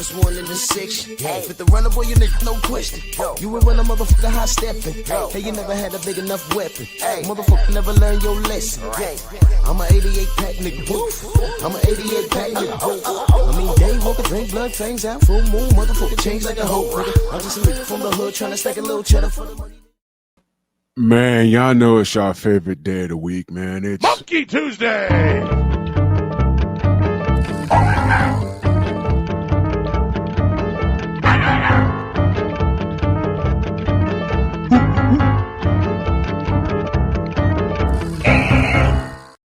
toughest one in the section. Fit the runner, boy, you nigga, no question. You will run a motherfucker high stepping. Hey, you never had a big enough weapon. Motherfucker never learned your lesson. I'm a 88 pack nigga, woof. I'm a 88 pack nigga, woof. I mean, day walker, drink blood, fangs out, full moon, motherfucker, change like a hoe, nigga. I'm just a nigga from the hood, trying to stack a little cheddar for the money. Man, y'all know it's our favorite day of the week, man. It's Monkey Tuesday.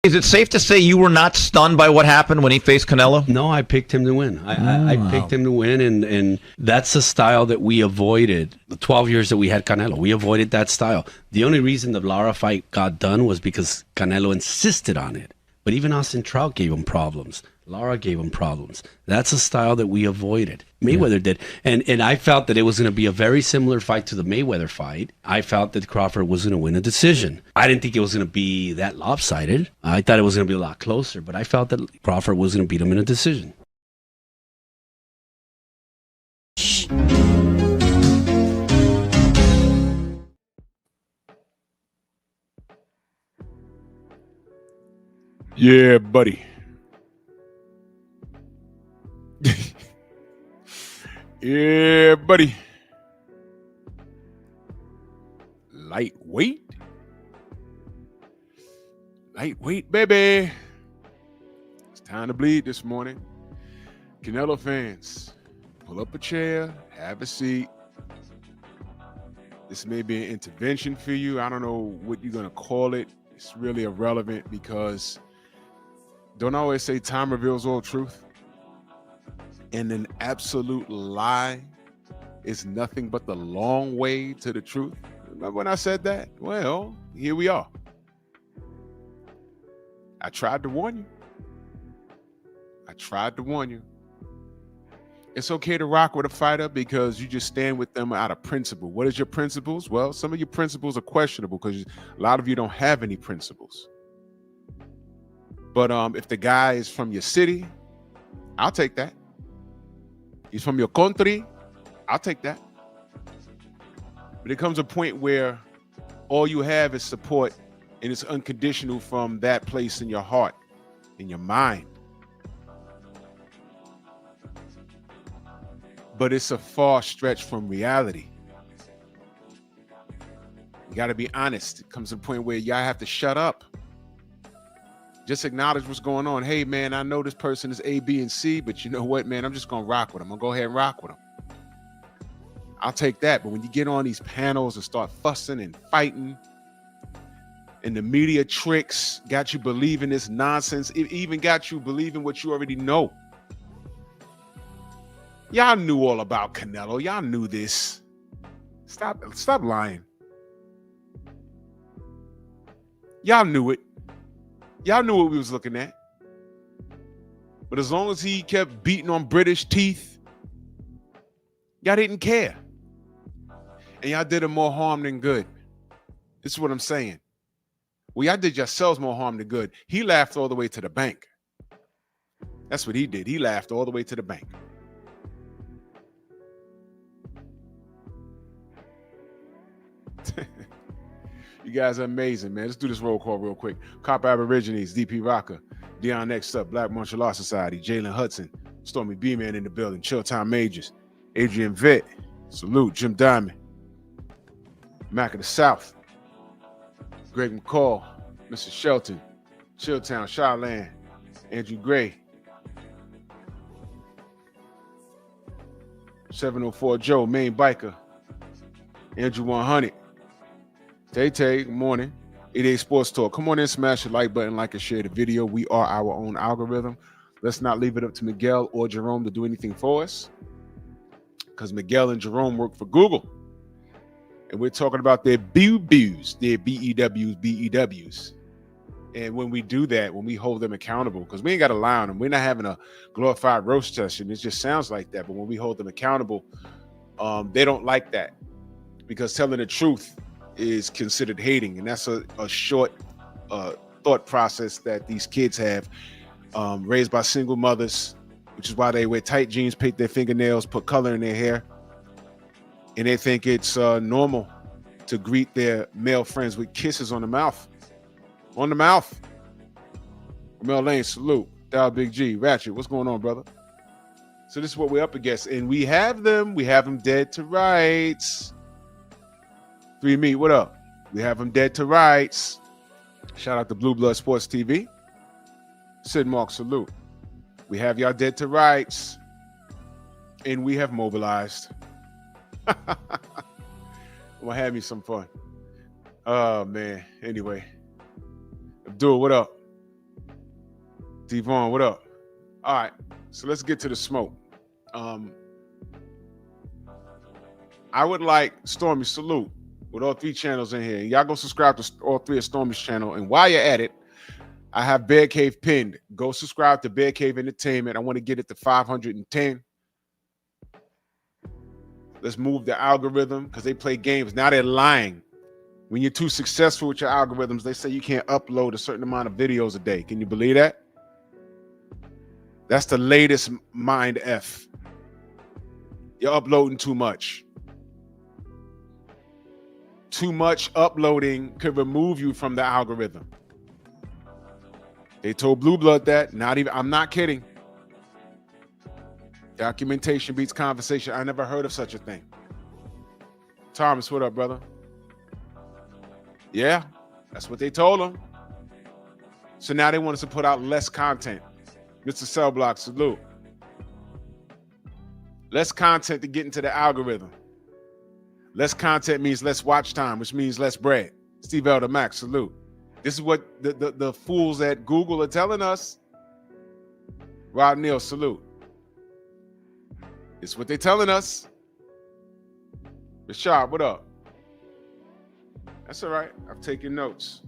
Is it safe to say you were not stunned by what happened when he faced Canelo? No, I picked him to win. I picked him to win, and that's a style that we avoided. The 12 years that we had Canelo, we avoided that style. The only reason the Lara fight got done was because Canelo insisted on it. But even Austin Trout gave him problems. Lara gave him problems. That's a style that we avoided. Mayweather did. And I felt that it was going to be a very similar fight to the Mayweather fight. I felt that Crawford was going to win a decision. I didn't think it was going to be that lopsided. I thought it was going to be a lot closer, but I felt that Crawford was going to beat him in a decision. yeah, buddy. Yeah, buddy. Lightweight. Lightweight, baby. It's time to bleed this morning. Canelo fans, pull up a chair, have a seat. This may be an intervention for you. I don't know what you're going to call it. It's really irrelevant because don't I always say time reveals all truth? And an absolute lie is nothing but the long way to the truth. Remember when I said that? Well, here we are. I tried to warn you. It's okay to rock with a fighter because you just stand with them out of principle. What is your principles? Well, some of your principles are questionable because a lot of you don't have any principles. But if the guy is from your city, I'll take that. He's from your country, I'll take that. But it comes a point where all you have is support, and it's unconditional from that place in your heart, in your mind. But it's a far stretch from reality. You got to be honest. It comes to a point where y'all have to shut up. Just acknowledge what's going on. Hey, man, I know this person is A, B, and C, but you know what, man? I'm just going to rock with them. I'm going to go ahead and rock with them. I'll take that. But when you get on these panels and start fussing and fighting, and the media tricks got you believing this nonsense, it even got you believing what you already know. Y'all knew all about Canelo. Y'all knew this. Stop lying. Y'all knew it. Y'all knew what we was looking at. But as long as he kept beating on British teeth, y'all didn't care. And y'all did him more harm than good. This is what I'm saying. Well, y'all did yourselves more harm than good. He laughed all the way to the bank. That's what he did. He laughed all the way to the bank. You guys are amazing, man. Let's do this roll call real quick. Cop Aborigines, DP Rocker, Dion Next Up, Black Martial Arts Society, Jalen Hudson, Stormy B-Man in the building, Chilltime Majors, Adrian Vitt, salute, Jim Diamond, Mac of the South, Greg McCall, Mr. Shelton, Chilltown, Shawland, Andrew Gray, 704 Joe, Main Biker, Andrew 100, Tay, good morning. 88 Sports Talk. Come on in, smash the like button, like and share the video. We are our own algorithm. Let's not leave it up to Miguel or Jerome to do anything for us, because Miguel and Jerome work for Google. And we're talking about their BEWs, their BEWs. And when we do that, when we hold them accountable, because we ain't got to lie on them. We're not having a glorified roast session. It just sounds like that. But when we hold them accountable, they don't like that, because telling the truth is considered hating. And that's a short thought process that these kids have, raised by single mothers which is why they wear tight jeans, paint their fingernails, put color in their hair. And they think it's normal to greet their male friends with kisses on the mouth. On the mouth. Mel Lane, salute. Dow Big G. Ratchet, what's going on, brother? So this is what we're up against. And we have them dead to rights. 3 Meat, what up? We have them dead to rights. Shout out to Blue Blood Sports TV. Sid Mark, salute. We have y'all dead to rights. And we have mobilized. I'm gonna have me some fun. Oh man. Anyway. Abdul, what up? Devon, what up? All right. So let's get to the smoke. I would like Stormy, salute, with all 3 channels in here. Y'all go subscribe to all 3 of Stormy's channel. And while you're at it, I have Bear Cave pinned. Go subscribe to Bear Cave Entertainment. I want to get it to 510. Let's move the algorithm because they play games. Now they're lying. When you're too successful with your algorithms, they say you can't upload a certain amount of videos a day. Can you believe that? That's the latest mind F. You're uploading too much. Too much uploading could remove you from the algorithm. They told Blue Blood that. I'm not kidding. Documentation beats conversation. I never heard of such a thing. Thomas, what up, brother? Yeah, that's what they told him. So now they want us to put out less content. Mr. Cellblock, salute. Less content to get into the algorithm. Less content means less watch time, which means less bread. Steve Elder Max, salute. This is what the fools at Google are telling us. Rob Neal, salute. It's what they're telling us. Rashad, what up? That's all right. I've taken notes.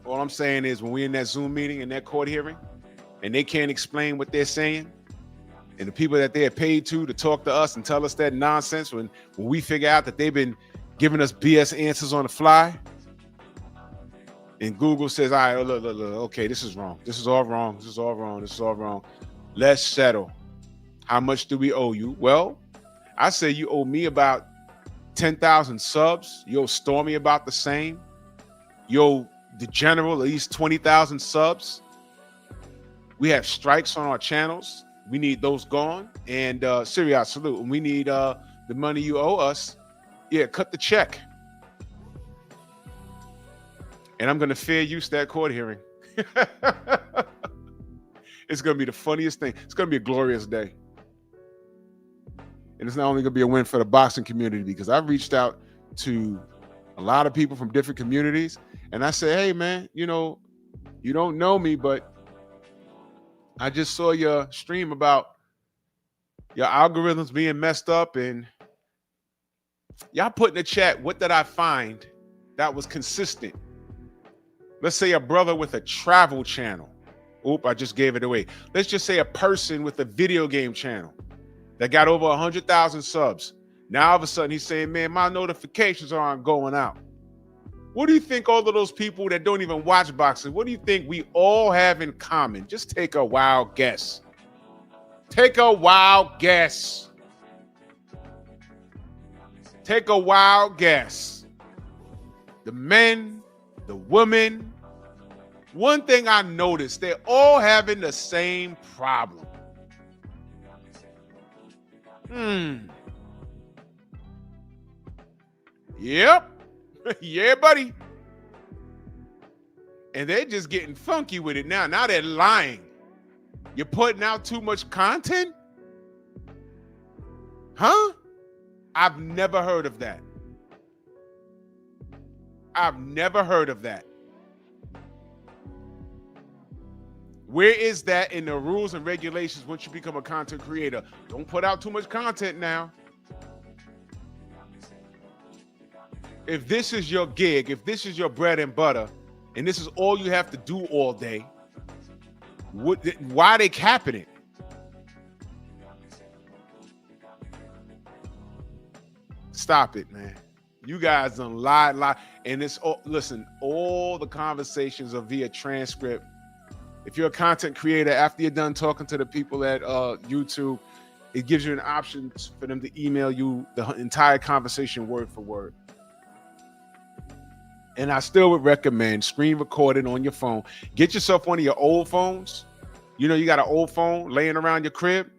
All I'm saying is when we're in that Zoom meeting, in that court hearing, and they can't explain what they're saying, and the people that they are paid to talk to us and tell us that nonsense, when we figure out that they've been giving us BS answers on the fly, and Google says, all right, look, okay, this is wrong. This is all wrong. This is all wrong. This is all wrong. Let's settle. How much do we owe you? Well, I say you owe me about 10,000 subs. You owe Stormy about the same. You owe the general at least 20,000 subs. We have strikes on our channels. We need those gone. And Syria, salute. We need the money you owe us. Yeah, cut the check. And I'm going to fair use that court hearing. It's going to be the funniest thing. It's going to be a glorious day. And it's not only going to be a win for the boxing community, because I've reached out to a lot of people from different communities. And I say, hey, man, you know, you don't know me, but I just saw your stream about your algorithms being messed up. And y'all put in the chat, what did I find that was consistent? Let's say a brother with a travel channel. Oop, I just gave it away. Let's just say a person with a video game channel that got over 100,000 subs. Now all of a sudden he's saying, man, my notifications aren't going out. What do you think all of those people that don't even watch boxing, what do you think we all have in common? Just take a wild guess. Take a wild guess. Take a wild guess. The men, the women. One thing I noticed, they're all having the same problem. Yep. Yeah, buddy. And they're just getting funky with it now. Now they're lying. You're putting out too much content? Huh? I've never heard of that. I've never heard of that. Where is that in the rules and regulations once you become a content creator? Don't put out too much content now. If this is your gig, if this is your bread and butter, and this is all you have to do all day, why are they capping it? Stop it, man. You guys done lie. And it's, listen, all the conversations are via transcript. If you're a content creator, after you're done talking to the people at YouTube, it gives you an option for them to email you the entire conversation word for word. And I still would recommend screen recording on your phone. Get yourself one of your old phones. You know, you got an old phone laying around your crib.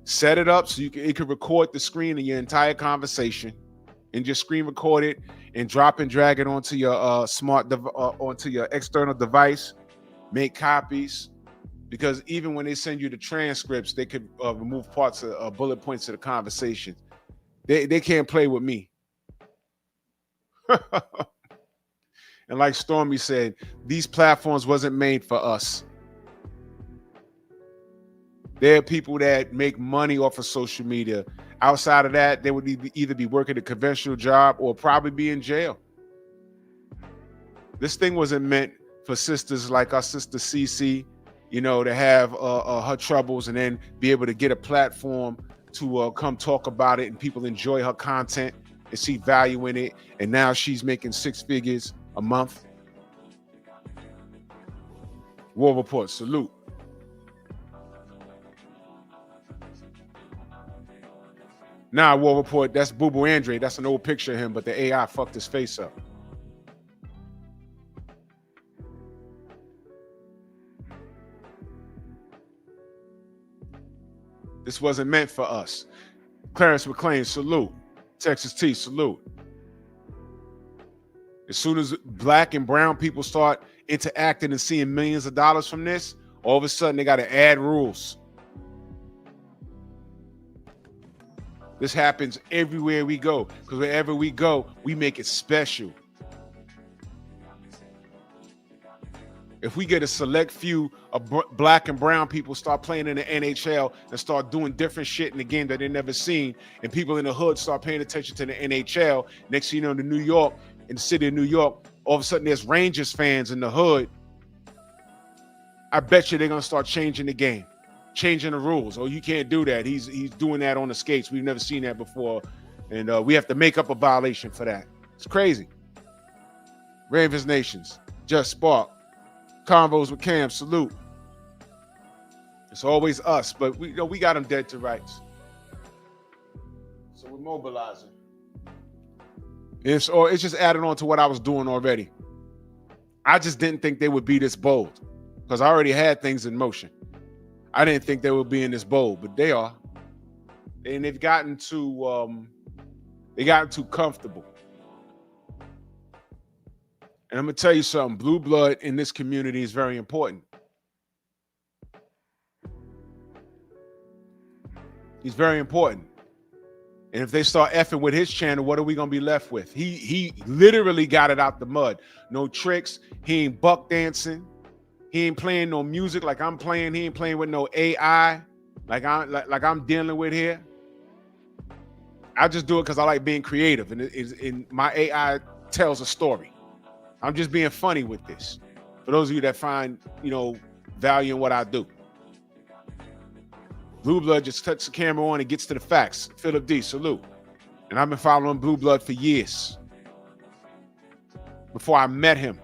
Set it up so it can record the screen of your entire conversation, and just screen record it and drop and drag it onto your onto your external device. Make copies, because even when they send you the transcripts, they could remove parts of bullet points of the conversation. They can't play with me. And like Stormy said, these platforms wasn't made for us. There are people that make money off of social media. Outside of that, they would either be working a conventional job or probably be in jail. This thing wasn't meant for sisters like our sister Cece, you know, to have her troubles and then be able to get a platform to come talk about it, and people enjoy her content and see value in it. And now she's making 6 figures a month. War Report, salute. Nah, War Report, that's Boo Boo Andre. That's an old picture of him, but the AI fucked his face up. This wasn't meant for us. Clarence McLean, salute. Texas T, salute. As soon as black and brown people start interacting and seeing millions of dollars from this, all of a sudden they got to add rules. This happens everywhere we go, because wherever we go, we make it special. If we get a select few of black and brown people start playing in the NHL and start doing different shit in the game that they never seen, and people in the hood start paying attention to the NHL, next thing you know, in New York, in the city of New York, all of a sudden there's Rangers fans in the hood. I bet you they're gonna start changing the game, changing the rules. Oh, you can't do that. He's doing that on the skates. We've never seen that before, and we have to make up a violation for that. It's crazy. Ravens Nations, Just Spark. Convos with Cam, salute. It's always us, but we got them dead to rights. So we're mobilizing. It's just adding on to what I was doing already. I just didn't think they would be this bold, because I already had things in motion. I didn't think they would be in this bold, but they are. And they've gotten too comfortable. And I'm gonna tell you something, blue blood in this community is very important. He's very important. And if they start effing with his channel, what are we gonna be left with? He literally got it out the mud. No tricks, he ain't buck dancing, he ain't playing no music like I'm playing, he ain't playing with no AI like I'm dealing with here. I just do it because I like being creative, and my AI tells a story. I'm just being funny with this. For those of you that find, value in what I do. Blue Blood just cuts the camera on and gets to the facts. Philip D, salute. And I've been following Blue Blood for years. Before I met him,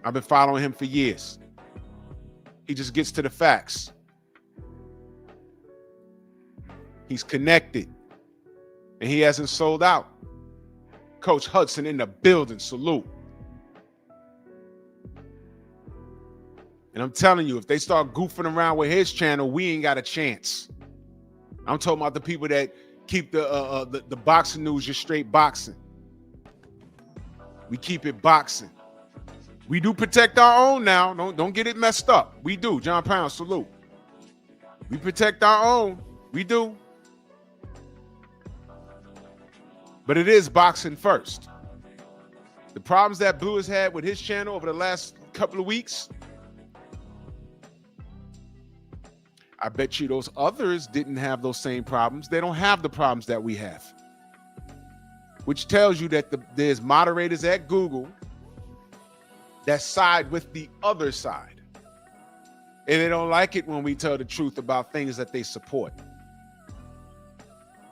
I've been following him for years. He just gets to the facts. He's connected. And he hasn't sold out. Coach Hudson in the building, salute. And I'm telling you, if they start goofing around with his channel, we ain't got a chance. I'm talking about the people that keep the boxing news just straight boxing. We keep it boxing. We do protect our own now. Don't get it messed up. We do. John Pound, salute. We protect our own. We do. But it is boxing first. The problems that Blue has had with his channel over the last couple of weeks, I bet you those others didn't have those same problems. They don't have the problems that we have. Which tells you that there's moderators at Google that side with the other side. And they don't like it when we tell the truth about things that they support.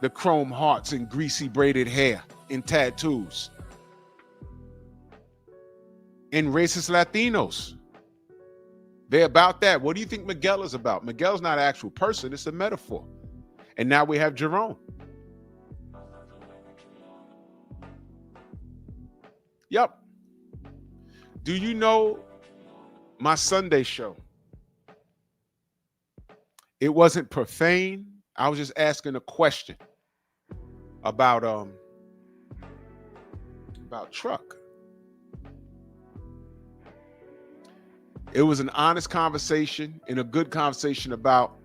The chrome hearts and greasy braided hair and tattoos. And racist Latinos. They're about that. What do you think Miguel is about? Miguel's not an actual person. It's a metaphor. And now we have Jerome. Yep. Do you know my Sunday show? It wasn't profane. I was just asking a question about truck. It was an honest conversation and a good conversation about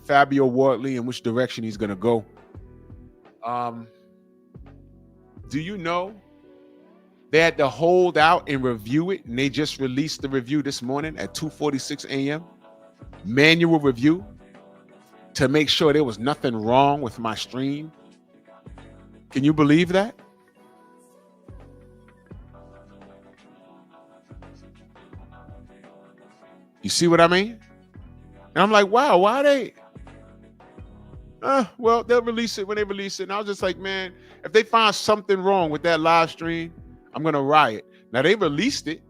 Fabio Wardley and which direction he's going to go. Do you know they had to hold out and review it, and they just released the review this morning at 2:46 a.m. Manual review to make sure there was nothing wrong with my stream. Can you believe that? You see what I mean? And I'm like, wow, why they? Well, they'll release it when they release it. And I was just like, man, if they find something wrong with that live stream, I'm going to riot. Now, they released it.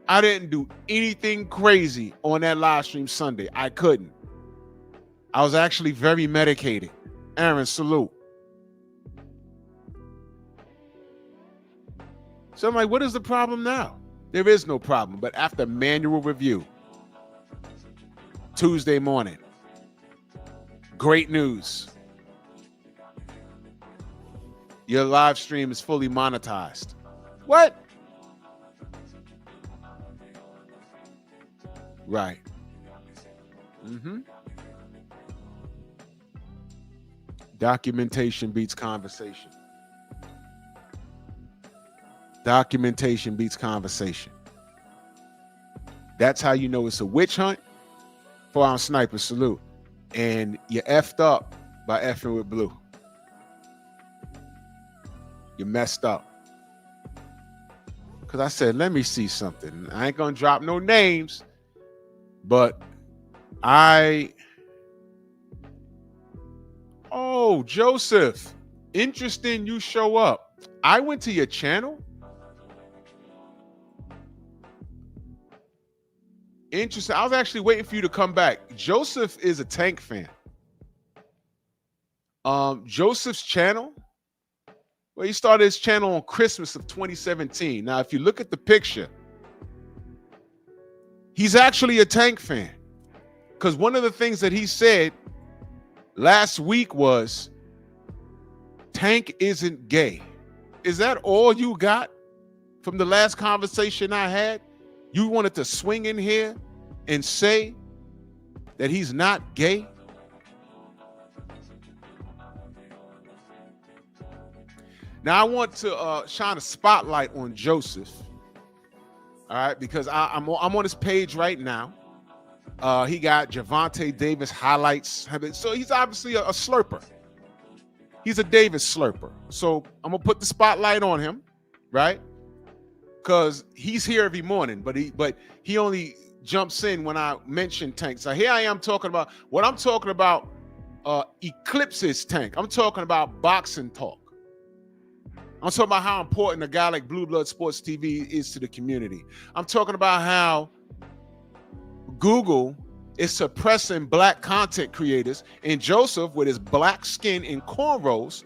I didn't do anything crazy on that live stream Sunday. I couldn't. I was actually very medicated. Aaron, salute. So I'm like, what is the problem now? There is no problem. But after manual review, Tuesday morning, great news. Your live stream is fully monetized. What? Right. Documentation beats conversation. Documentation beats conversation. That's how you know it's a witch hunt. 4-ounce sniper, salute. And you effed up by effing with Blue. You messed up. Because I said, let me see something. I ain't going to drop no names, but Oh, Joseph, interesting you show up. I went to your channel. Interesting. I was actually waiting for you to come back. Joseph is a Tank fan. Joseph's channel, well, he started his channel on Christmas of 2017. Now, if you look at the picture, he's actually a Tank fan. Because one of the things that he said last week was, Tank isn't gay. Is that all you got from the last conversation I had? You wanted to swing in here and say that he's not gay? Now, I want to shine a spotlight on Joseph, all right, because I'm on his page right now. He got Javante Davis highlights. So he's obviously a slurper. He's a Davis slurper. So I'm going to put the spotlight on him, right? Because he's here every morning, but he only jumps in when I mention Tank. So here I am talking about what I'm talking about eclipses Tank. I'm talking about boxing talk. I'm talking about how important a guy like Blue Blood Sports TV is to the community. I'm talking about how Google is suppressing black content creators, and Joseph, with his black skin and cornrows,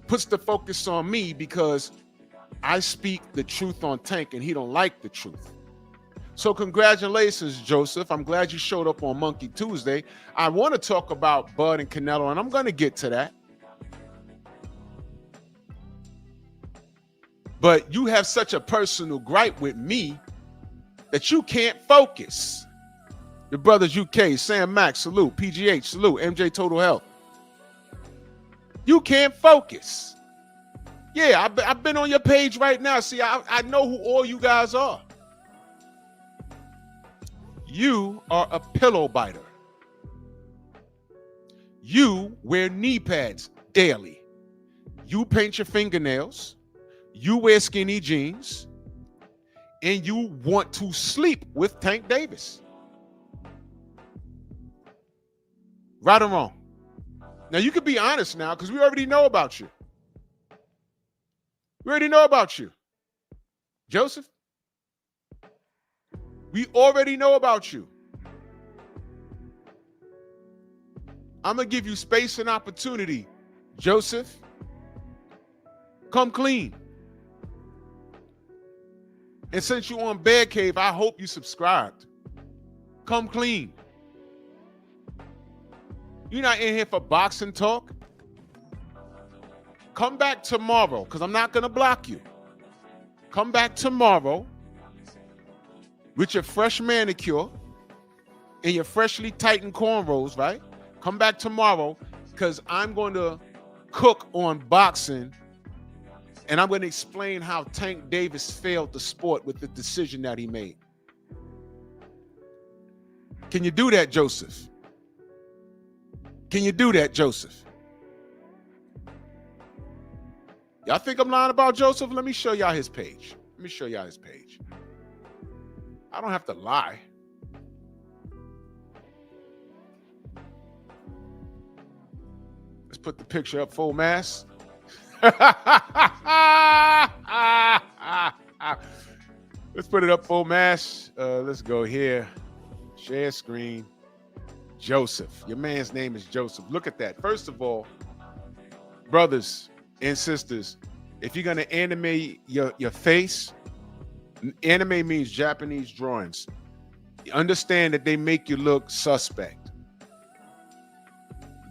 puts the focus on me because I speak the truth on Tank and he don't like the truth. So congratulations, Joseph. I'm glad you showed up on Monkey Tuesday. I want to talk about Bud and Canelo, and I'm going to get to that. But you have such a personal gripe with me that you can't focus. Your brothers UK, Sam Max, salute. PGH, salute. MJ Total Health. You can't focus. Yeah, I've been on your page right now. See, I know who all you guys are. You are a pillow biter. You wear knee pads daily. You paint your fingernails. You wear skinny jeans. And you want to sleep with Tank Davis. Right or wrong? Now, you can be honest now because we already know about you. We already know about you. Joseph? We already know about you. I'm going to give you space and opportunity, Joseph. Come clean. And since you're on Bear Cave, I hope you subscribed. Come clean. You're not in here for boxing talk. Come back tomorrow, because I'm not going to block you. Come back tomorrow with your fresh manicure and your freshly tightened cornrows, right? Come back tomorrow, because I'm going to cook on boxing, and I'm going to explain how Tank Davis failed the sport with the decision that he made. Can you do that, Joseph? Can you do that, Joseph? Y'all think I'm lying about Joseph? Let me show y'all his page. Let me show y'all his page. I don't have to lie. Let's put the picture up full mass. Let's put it up full mass. Let's go here. Share screen. Joseph. Your man's name is Joseph. Look at that. First of all, brothers and sisters, if you're going to animate your face, anime means Japanese drawings. Understand that they make you look suspect.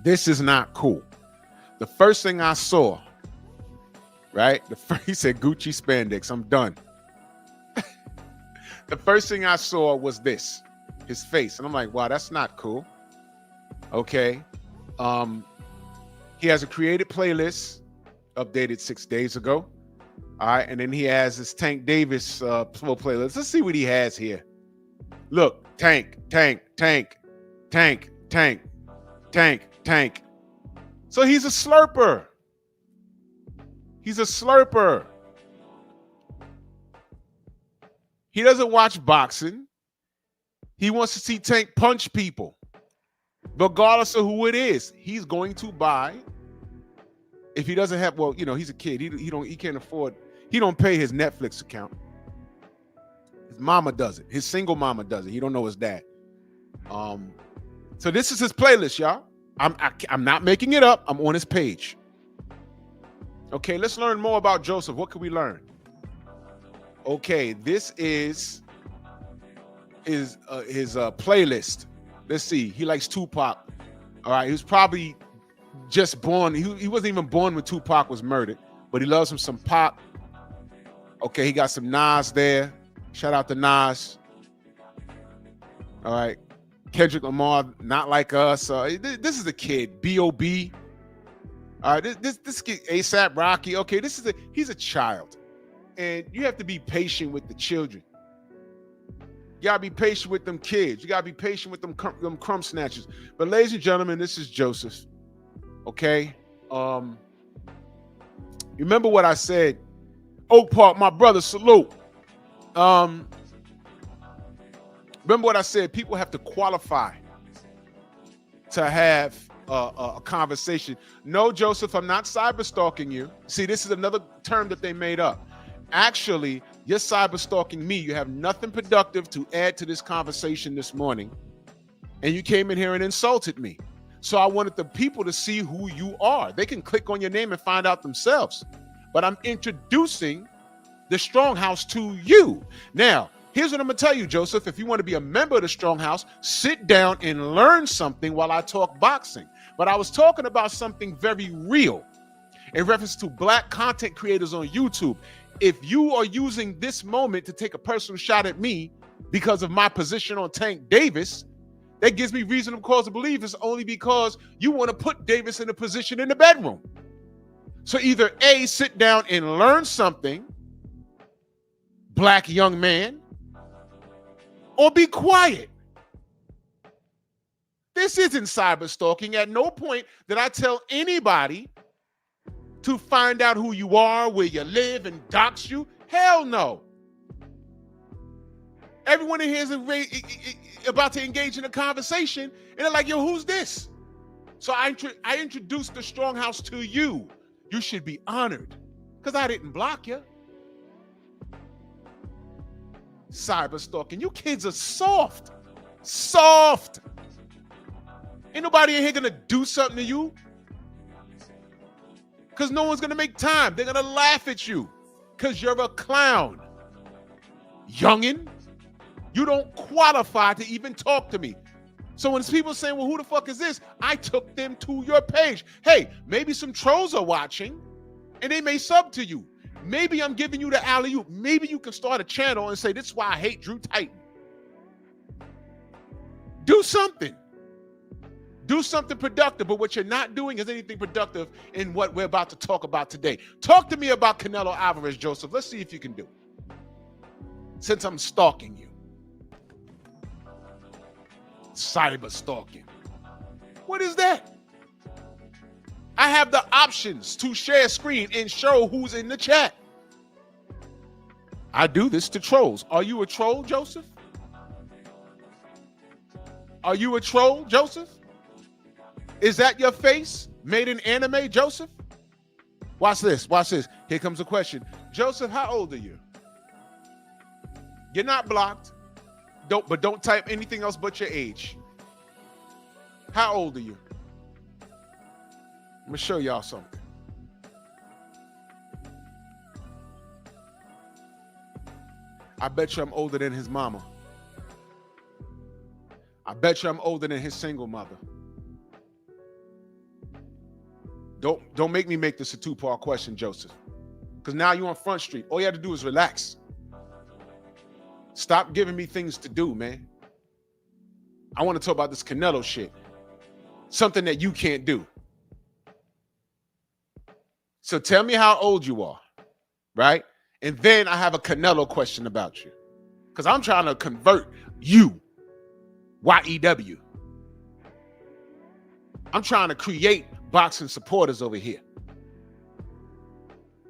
This is not cool. The first thing I saw, right? He said Gucci spandex. I'm done. The first thing I saw was this, his face. And I'm like, wow, that's not cool. Okay. He has a created playlist updated 6 days ago. All right. And then he has his Tank Davis full playlist. Let's see what he has here. Look, Tank. So he's a slurper. He's a slurper. He doesn't watch boxing. He wants to see Tank punch people. Regardless of who it is, he's going to buy. If he doesn't have, well, you know, he's a kid. He can't afford. He don't pay his Netflix account. His mama does it. His single mama does it. He don't know his dad. So this is his playlist, y'all. I'm not making it up. I'm on his page. Okay, let's learn more about Joseph. What can we learn? Okay, this is his playlist. Let's see. He likes Tupac. All right, he was probably just born. He wasn't even born when Tupac was murdered, but he loves him some Pac. Okay, he got some Nas there. Shout out to Nas. All right, Kendrick Lamar, Not Like Us. This is a kid. B.O.B. All right, this kid, A$AP Rocky. Okay, he's a child, and you have to be patient with the children. You gotta be patient with them kids. You gotta be patient with them crumb snatchers. But ladies and gentlemen, this is Joseph. Okay. Remember what I said? Oak Park, my brother, salute. Remember what I said? People have to qualify to have a conversation. No, Joseph, I'm not cyber stalking you. See, this is another term that they made up. Actually, you're cyber stalking me. You have nothing productive to add to this conversation this morning. And you came in here and insulted me. So I wanted the people to see who you are. They can click on your name and find out themselves. But I'm introducing the Stronghouse to you. Now, here's what I'm going to tell you, Joseph. If you want to be a member of the Stronghouse, sit down and learn something while I talk boxing. But I was talking about something very real in reference to black content creators on YouTube. If you are using this moment to take a personal shot at me because of my position on Tank Davis, that gives me reasonable cause to believe it's only because you want to put Davis in a position in the bedroom. So either A, sit down and learn something, black young man, or be quiet. This isn't cyber stalking. At no point did I tell anybody to find out who you are, where you live, and dox you. Hell no. Everyone in here is about to engage in a conversation, and they're like, yo, who's this? So I introduced the Stronghouse to you. You should be honored, because I didn't block you. cyber stalking. You kids are soft. Soft. Ain't nobody in here gonna do something to you. Because no one's gonna make time. They're gonna laugh at you. Because you're a clown. Youngin', you don't qualify to even talk to me. So when people saying, well, who the fuck is this? I took them to your page. Hey, maybe some trolls are watching and they may sub to you. Maybe I'm giving you the alley-oop. Maybe you can start a channel and say, this is why I hate Drew Titan. Do something. Do something productive, but what you're not doing is anything productive in what we're about to talk about today. Talk to me about Canelo Alvarez, Joseph. Let's see if you can do it. Since I'm stalking you. Cyber stalking. What is that? I have the options to share screen and show who's in the chat. I do this to trolls. Are you a troll, Joseph? Are you a troll, Joseph? Is that your face made in anime, Joseph? Watch this. Watch this. Here comes a question. Joseph, how old are you? You're not blocked. Don't type anything else but your age. How old are you? I'm gonna show y'all something. I bet you I'm older than his mama. I bet you I'm older than his single mother. Don't make me make this a two-part question, Joseph. Because now you're on Front Street. All you have to do is relax. Stop giving me things to do, man. I want to talk about this Canelo shit. Something that you can't do. So tell me how old you are, right? And then I have a Canelo question about you. Because I'm trying to convert you, Y-E-W. I'm trying to create boxing supporters over here.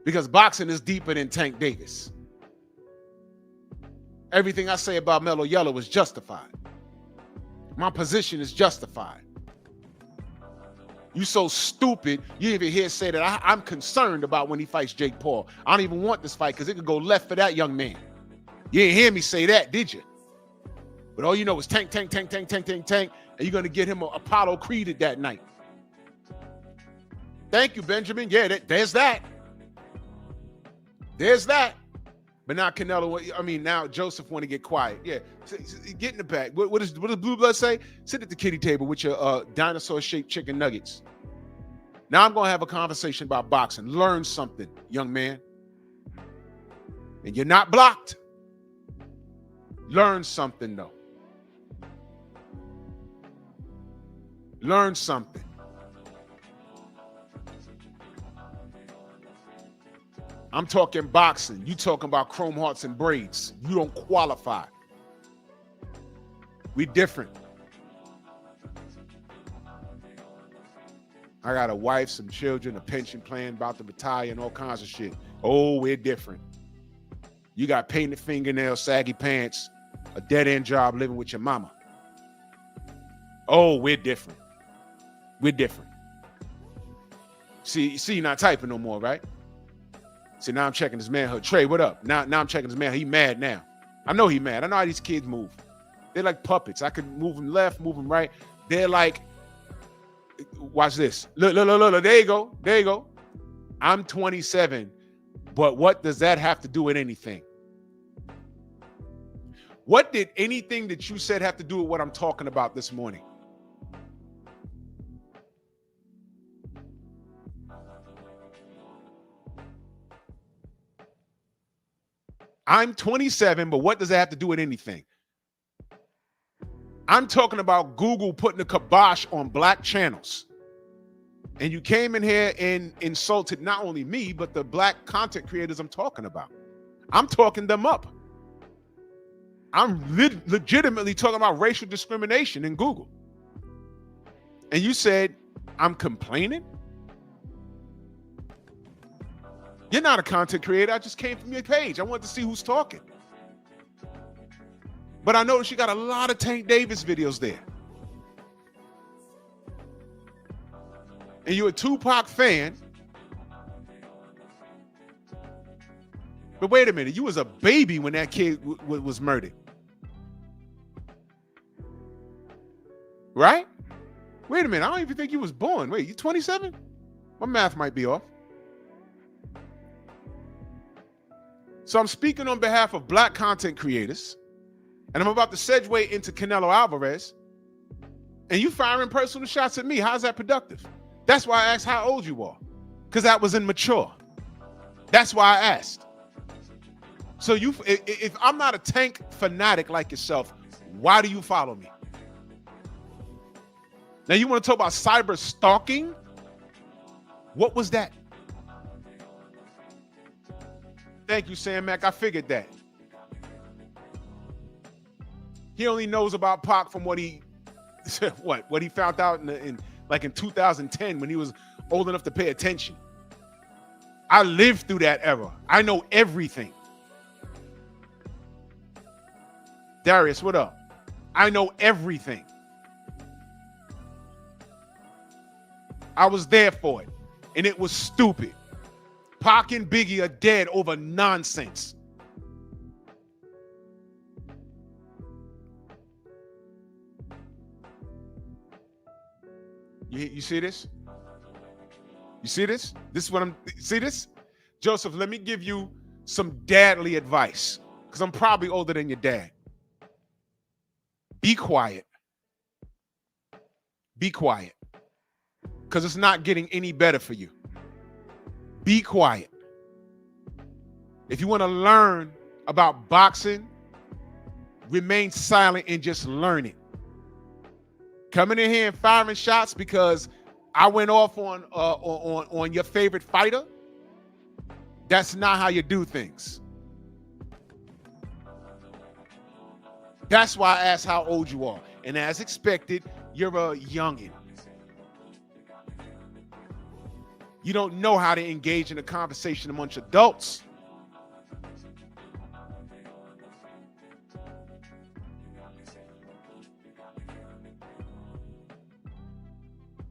Because boxing is deeper than Tank Davis. Everything I say about Mellow Yellow is justified. My position is justified. You so stupid, you even hear say that I'm concerned about when he fights Jake Paul. I don't even want this fight because it could go left for that young man. You didn't hear me say that, did you? But all you know is tank, and you're going to get him Apollo Creeded that night. Thank you, Benjamin. Yeah, there's that. There's that. But now Canelo, I mean, now Joseph want to get quiet. Yeah, get in the back. What does Blue Blood say? Sit at the kiddie table with your dinosaur-shaped chicken nuggets. Now I'm going to have a conversation about boxing. Learn something, young man. And you're not blocked. Learn something, though. Learn something. I'm talking boxing. You talking about chrome hearts and braids. You don't qualify. We different. I got a wife, some children, a pension plan, about to retire, and all kinds of shit. Oh, we're different. You got painted fingernails, saggy pants, a dead-end job, living with your mama. Oh, we're different. We're different. See, you're not typing no more, right? See, now I'm checking his manhood. Trey, what up? Now I'm checking his manhood. He mad now. I know he mad. I know how these kids move. They're like puppets. I could move them left, move them right. They're like, watch this. Look. There you go. There you go. I'm 27, but what does that have to do with anything? What did anything that you said have to do with what I'm talking about this morning? I'm 27, but what does that have to do with anything? I'm talking about Google putting a kibosh on black channels. And you came in here and insulted not only me, but the black content creators I'm talking about. I'm talking them up. I'm legitimately talking about racial discrimination in Google. And you said, I'm complaining? You're not a content creator. I just came from your page. I wanted to see who's talking. But I noticed you got a lot of Tank Davis videos there. And you're a Tupac fan. But wait a minute, you was a baby when that kid was murdered. Right? Wait a minute, I don't even think you was born. Wait, you 27? My math might be off. So I'm speaking on behalf of black content creators, and I'm about to segue into Canelo Alvarez, and you firing personal shots at me. How's that productive? That's why I asked how old you are, because that was immature. That's why I asked. So if I'm not a tank fanatic like yourself, why do you follow me? Now you want to talk about cyber stalking? What was that? Thank you, Sam Mac. I figured that. He only knows about Pac from what he what he found out in 2010 when he was old enough to pay attention. I lived through that era. I know everything. Darius, what up? I know everything. I was there for it, and it was stupid. Pac and Biggie are dead over nonsense. You see this? You see this? This is what see this? Joseph, let me give you some dadly advice, because I'm probably older than your dad. Be quiet. Be quiet. Because it's not getting any better for you. Be quiet. If you want to learn about boxing, remain silent and just learn it. Coming in here and firing shots because I went off on your favorite fighter, that's not how you do things. That's why I asked how old you are. And as expected, you're a youngin'. You don't know how to engage in a conversation amongst adults.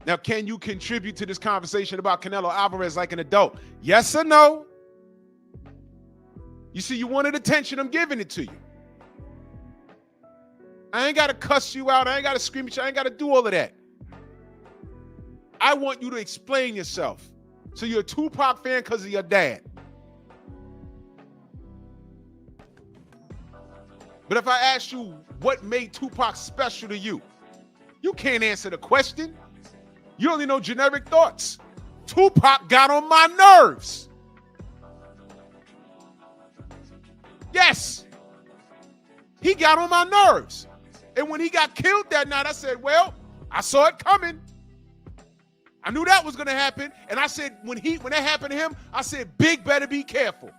Now, can you contribute to this conversation about Canelo Alvarez like an adult? Yes or no? You see, you wanted attention, I'm giving it to you. I ain't got to cuss you out. I ain't got to scream at you. I ain't got to do all of that. I want you to explain yourself. So you're a Tupac fan because of your dad. But if I ask you what made Tupac special to you, you can't answer the question. You only know generic thoughts. Tupac got on my nerves. Yes. He got on my nerves. And when he got killed that night, I said, well, I saw it coming. I knew that was going to happen. And I said, when that happened to him, I said, Big better be careful.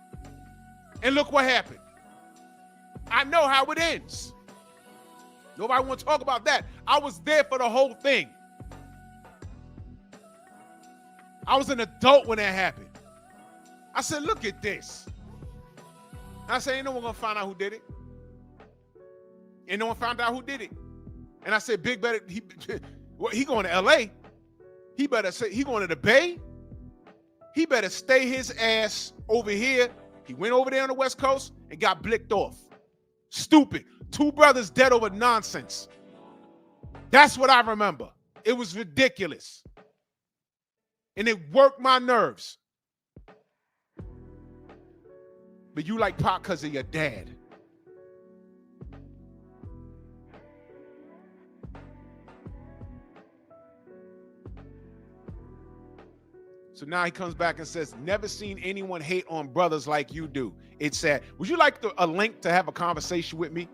And look what happened. I know how it ends. Nobody want to talk about that. I was there for the whole thing. I was an adult when that happened. I said, look at this. I said, ain't no one going to find out who did it. And no one found out who did it. And I said, Big better, he going to LA. He better say, he going to the Bay. He better stay his ass over here. He went over there on the West Coast and got blicked off. Stupid. Two brothers dead over nonsense. That's what I remember. It was ridiculous. And it worked my nerves. But you like Pac because of your dad. So now he comes back and says, never seen anyone hate on brothers like you do. It's sad. Would you like a link to have a conversation with me?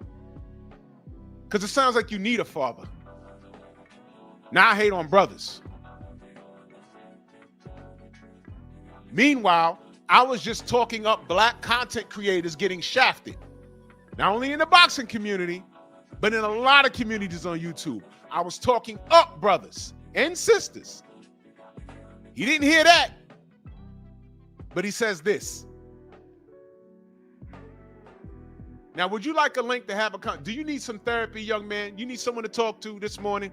Because it sounds like you need a father. Now I hate on brothers. Meanwhile, I was just talking up black content creators getting shafted. Not only in the boxing community, but in a lot of communities on YouTube. I was talking up brothers and sisters. He didn't hear that. But he says this. Now, would you like a link to have do you need some therapy, young man? You need someone to talk to this morning?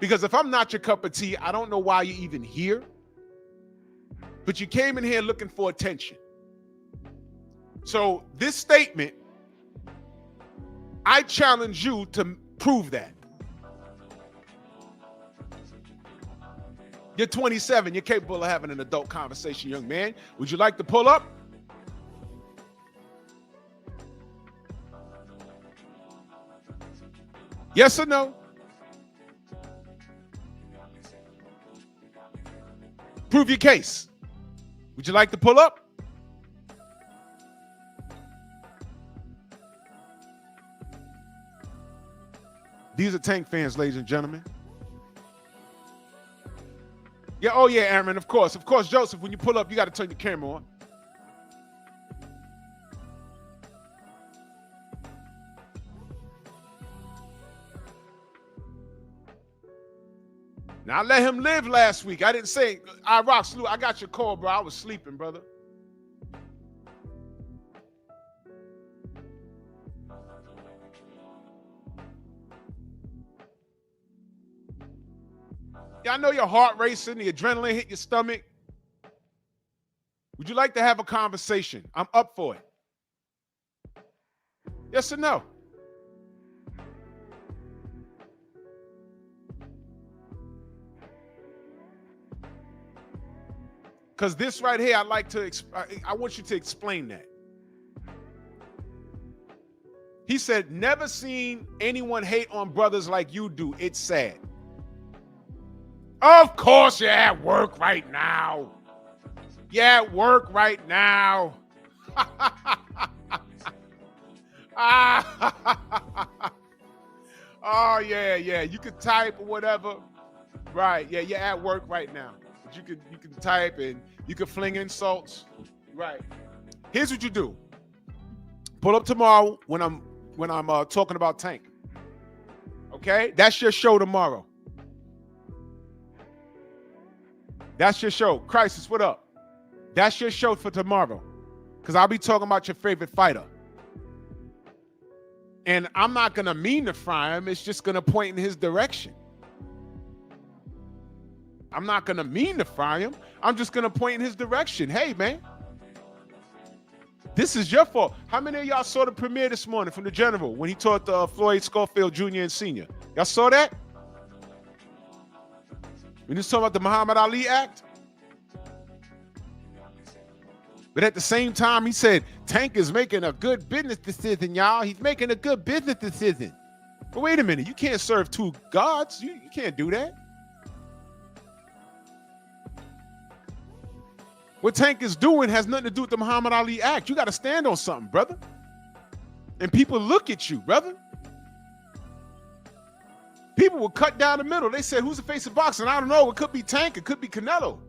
Because if I'm not your cup of tea, I don't know why you're even here. But you came in here looking for attention. So this statement, I challenge you to prove that. You're 27. You're capable of having an adult conversation, young man. Would you like to pull up? Yes or no? Prove your case. Would you like to pull up? These are Tank fans, ladies and gentlemen. Yeah, oh yeah, Aaron, of course. Of course, Joseph, when you pull up, you got to turn your camera on. Now, I let him live last week. I didn't say, I rock salute. I got your call, bro. I was sleeping, brother. Yeah, I know your heart racing, the adrenaline hit your stomach. Would you like to have a conversation? I'm up for it. Yes or no? Because this right here, I want you to explain that. He said, never seen anyone hate on brothers like you do. It's sad. Of course you're at work right now. You're at work right now. Oh, yeah. You can type or whatever. Right, yeah, you're at work right now. But you can type and you can fling insults. Right. Here's what you do. Pull up tomorrow when I'm talking about Tank. Okay? That's your show tomorrow. That's your show. Crisis, what up? That's your show for tomorrow. Because I'll be talking about your favorite fighter. And I'm not going to mean to fry him. It's just going to point in his direction. I'm not going to mean to fry him. I'm just going to point in his direction. Hey, man. This is your fault. How many of y'all saw the premiere this morning from the General when he taught Floyd Schofield Jr. and Sr.? Y'all saw that? When he was talking about the Muhammad Ali Act? But at the same time, he said, Tank is making a good business decision, y'all. He's making a good business decision. But wait a minute. You can't serve two gods. You can't do that. What Tank is doing has nothing to do with the Muhammad Ali Act. You got to stand on something, brother. And people look at you, brother. People will cut down the middle. They said, who's the face of boxing? I don't know. It could be Tank. It could be Canelo.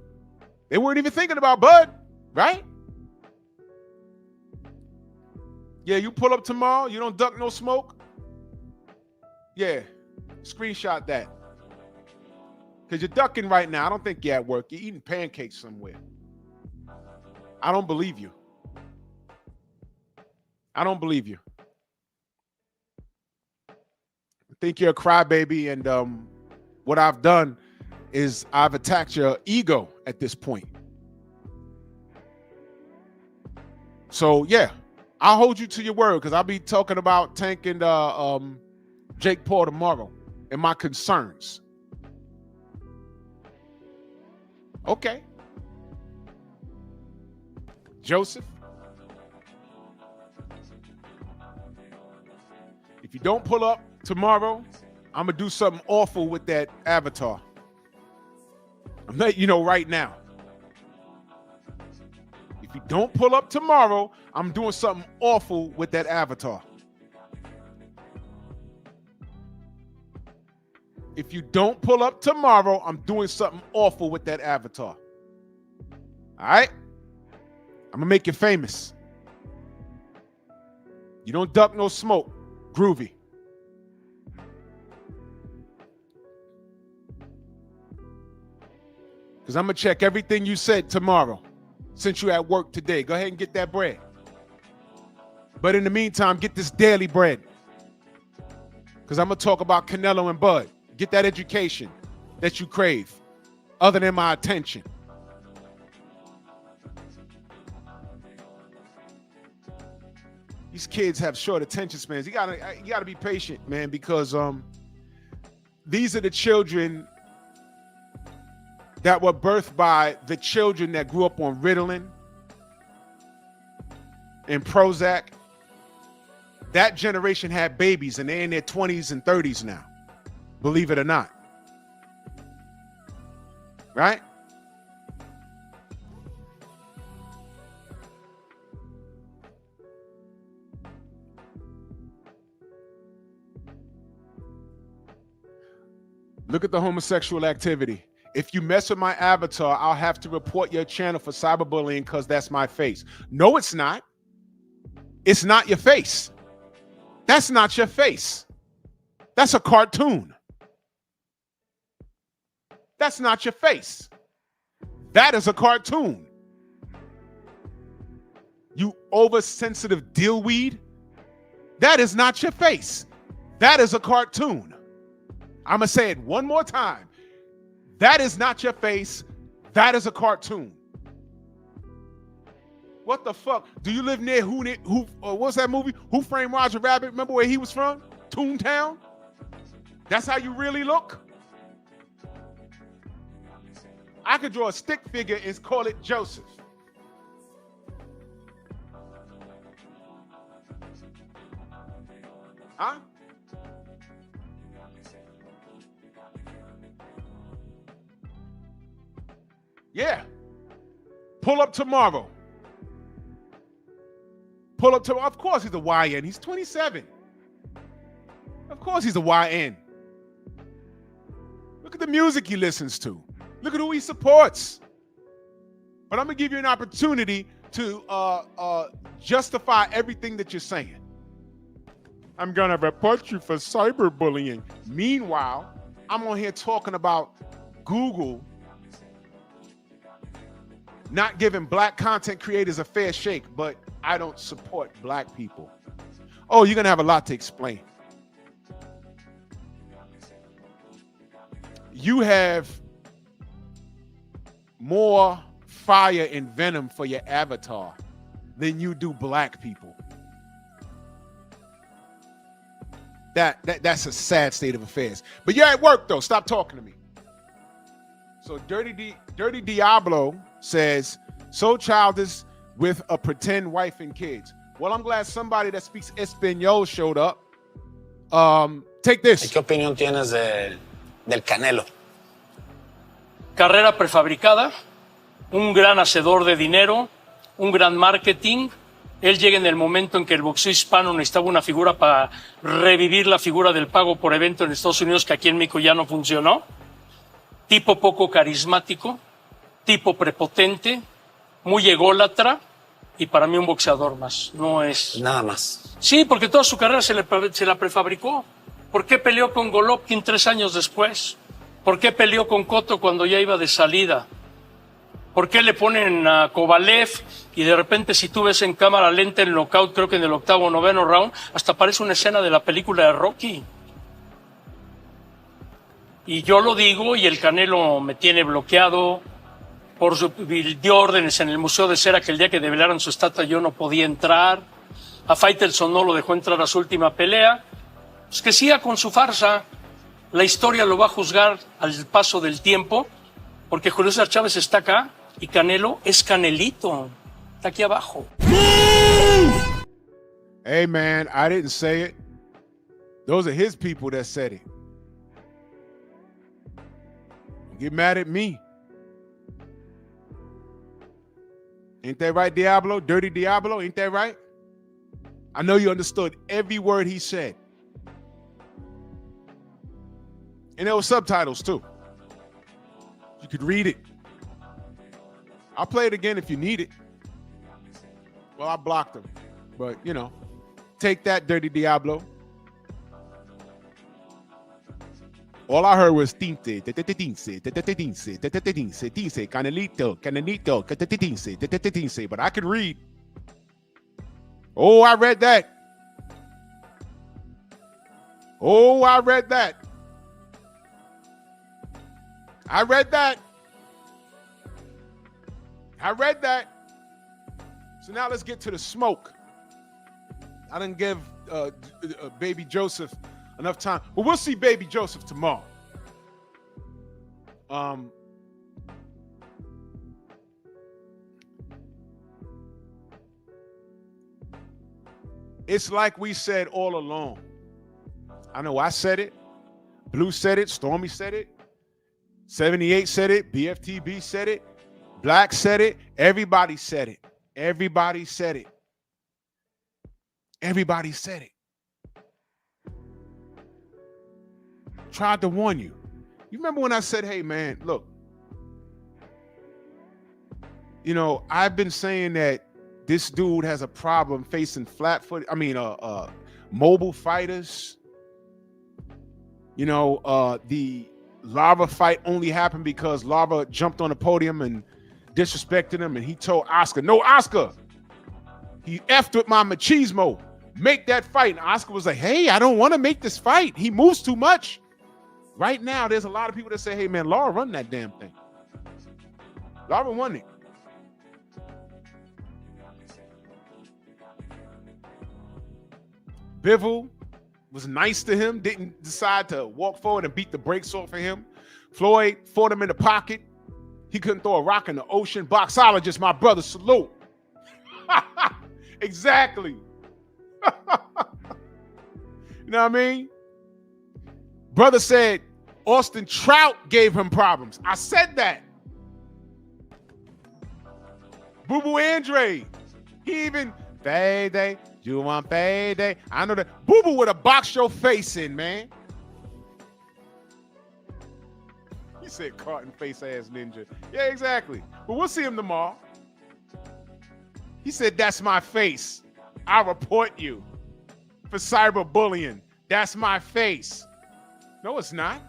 They weren't even thinking about Bud, right? Yeah, you pull up tomorrow. You don't duck no smoke. Yeah, screenshot that. Because you're ducking right now. I don't think you're at work. You're eating pancakes somewhere. I don't believe you. I don't believe you. I think you're a crybaby, and what I've done is I've attacked your ego at this point. So, yeah, I'll hold you to your word because I'll be talking about Tank and Jake Paul tomorrow and my concerns. Okay. Joseph, if you don't pull up tomorrow, I'm going to do something awful with that avatar. I'm letting you know right now. If you don't pull up tomorrow, I'm doing something awful with that avatar. If you don't pull up tomorrow, I'm doing something awful with that avatar. All right? I'm going to make you famous. You don't duck no smoke. Groovy. Because I'm going to check everything you said tomorrow since you're at work today. Go ahead and get that bread. But in the meantime, get this daily bread. Because I'm going to talk about Canelo and Bud. Get that education that you crave other than my attention. these kids have short attention spans. You gotta be patient, man, because these are the children that were birthed by the children that grew up on Ritalin and Prozac. That generation had babies and they're in their 20s and 30s now, believe it or not. Right? Look at the homosexual activity. If you mess with my avatar, I'll have to report your channel for cyberbullying because that's my face. No, it's not. It's not your face. That's not your face. That's a cartoon. That's not your face. That is a cartoon. You oversensitive dillweed. That is not your face. That is a cartoon. I'm going to say it one more time. That is not your face. That is a cartoon. What the fuck? Do you live near what's that movie? Who Framed Roger Rabbit? Remember where he was from? Toontown? That's how you really look? I could draw a stick figure and call it Joseph. Huh? Yeah. Pull up tomorrow. Pull up tomorrow. Of course he's a YN. He's 27. Of course he's a YN. Look at the music he listens to. Look at who he supports. But I'm going to give you an opportunity to justify everything that you're saying. I'm going to report you for cyberbullying. Meanwhile, I'm on here talking about Google not giving black content creators a fair shake, but I don't support black people. Oh, you're going to have a lot to explain. You have more fire and venom for your avatar than you do black people. That's a sad state of affairs. But you're at work though. Stop talking to me. So Dirty Diablo says, so childish with a pretend wife and kids. Well, I'm glad somebody that speaks Espanol showed up. Take this. ¿Qué opinión tienes del Canelo? Carrera prefabricada, un gran hacedor de dinero, un gran marketing. Él llega en el momento en que el boxeo hispano necesitaba una figura para revivir la figura del pago por evento en Estados Unidos, que aquí en México ya no funcionó. Tipo poco carismático, tipo prepotente, muy ególatra y para mí un boxeador más. No es... Nada más. Sí, porque toda su carrera se la prefabricó. ¿Por qué peleó con Golovkin 3 años después? ¿Por qué peleó con Cotto cuando ya iba de salida? ¿Por qué le ponen a Kovalev y de repente si tú ves en cámara lenta el knockout, creo que en el 8º o 9º round, hasta parece una escena de la película de Rocky? Y yo lo digo y el Canelo me tiene bloqueado, dio órdenes en el Museo de Cera que el día que develaran su estatua yo no podía entrar. A Faitelson no lo dejó entrar a su última pelea. Pues que siga con su farsa. La historia lo va a juzgar al paso del tiempo, porque Julio César Chávez está acá y Canelo es Canelito. Está aquí abajo. Hey man, I didn't say it. Those are his people that said it. Don't get mad at me. Ain't that right, Diablo? Dirty Diablo, ain't that right? I know you understood every word he said. And there were subtitles too. You could read it. I'll play it again if you need it. Well, I blocked him. But, you know, take that, Dirty Diablo. All I heard was tinte, canelito, but I could read. Oh, I read that. Oh, I read that. I read that. I read that. So now let's get to the smoke. I didn't give baby Joseph enough time. But we'll see baby Joseph tomorrow. It's like we said all along. I know I said it. Blue said it. Stormy said it. 78 said it. BFTB said it. Black said it. Everybody said it. Everybody said it. Everybody said it. Tried to warn you. You remember when I said, hey, man, look, you know, I've been saying that this dude has a problem facing mobile fighters. You know, the Lava fight only happened because Lava jumped on the podium and disrespected him, and he told Oscar, no, Oscar, he effed with my machismo. Make that fight. And Oscar was like, hey, I don't want to make this fight. He moves too much. Right now, there's a lot of people that say, hey, man, Lara run that damn thing. Lara won it. Bivol was nice to him, didn't decide to walk forward and beat the brakes off of him. Floyd fought him in the pocket. He couldn't throw a rock in the ocean. Boxologist, my brother, salute. Exactly. You know what I mean? Brother said Austin Trout gave him problems. I said that. Boo Boo Andre, he even, payday, you want payday? I know that. Boo Boo would have boxed your face in, man. He said carton face ass ninja. Yeah, exactly. But we'll see him tomorrow. He said, that's my face. I'll report you for cyberbullying. That's my face. No, it's not.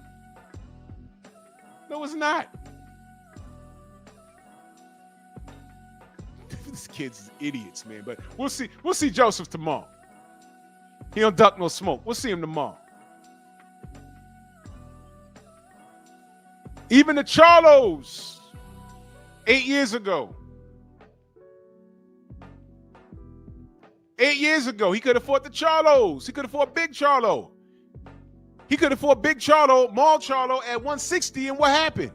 No, it's not. These kids idiots, man. But we'll see. We'll see Joseph tomorrow. He don't duck no smoke. We'll see him tomorrow. Even the Charlos, 8 years ago. 8 years ago, he could have fought the Charlos. He could have fought Big Charlo. He could have fought Big Charlo, Mall Charlo at 160, and what happened?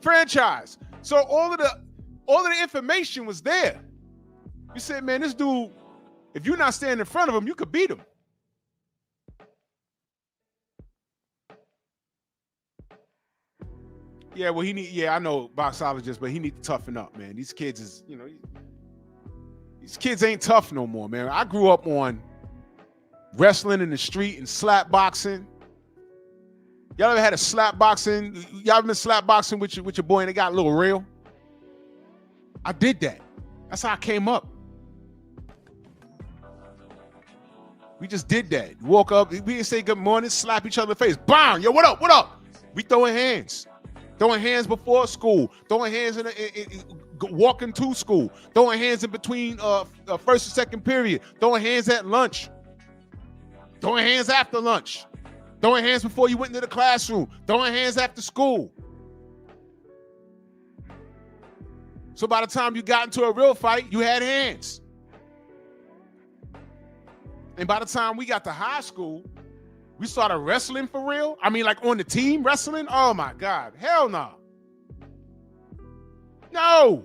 Franchise. So all of the information was there. You said, man, this dude, if you're not standing in front of him, you could beat him. Yeah, well, I know boxologist, but he need to toughen up, man. These kids is, you know, these kids ain't tough no more, man. I grew up on wrestling in the street and slap boxing. Y'all ever had a slap boxing? Y'all ever been slap boxing with your boy and it got a little real? I did that. That's how I came up. We just did that. Walk up, we didn't say good morning, slap each other in the face. Bam! Yo, what up? What up? We throwing hands. Throwing hands before school. Throwing hands walking to school. Throwing hands in between first and second period. Throwing hands at lunch. Throwing hands after lunch. Throwing hands before you went into the classroom. Throwing hands after school. So by the time you got into a real fight, you had hands. And by the time we got to high school, we started wrestling for real. I mean, like on the team wrestling. Oh my God. Hell no. No.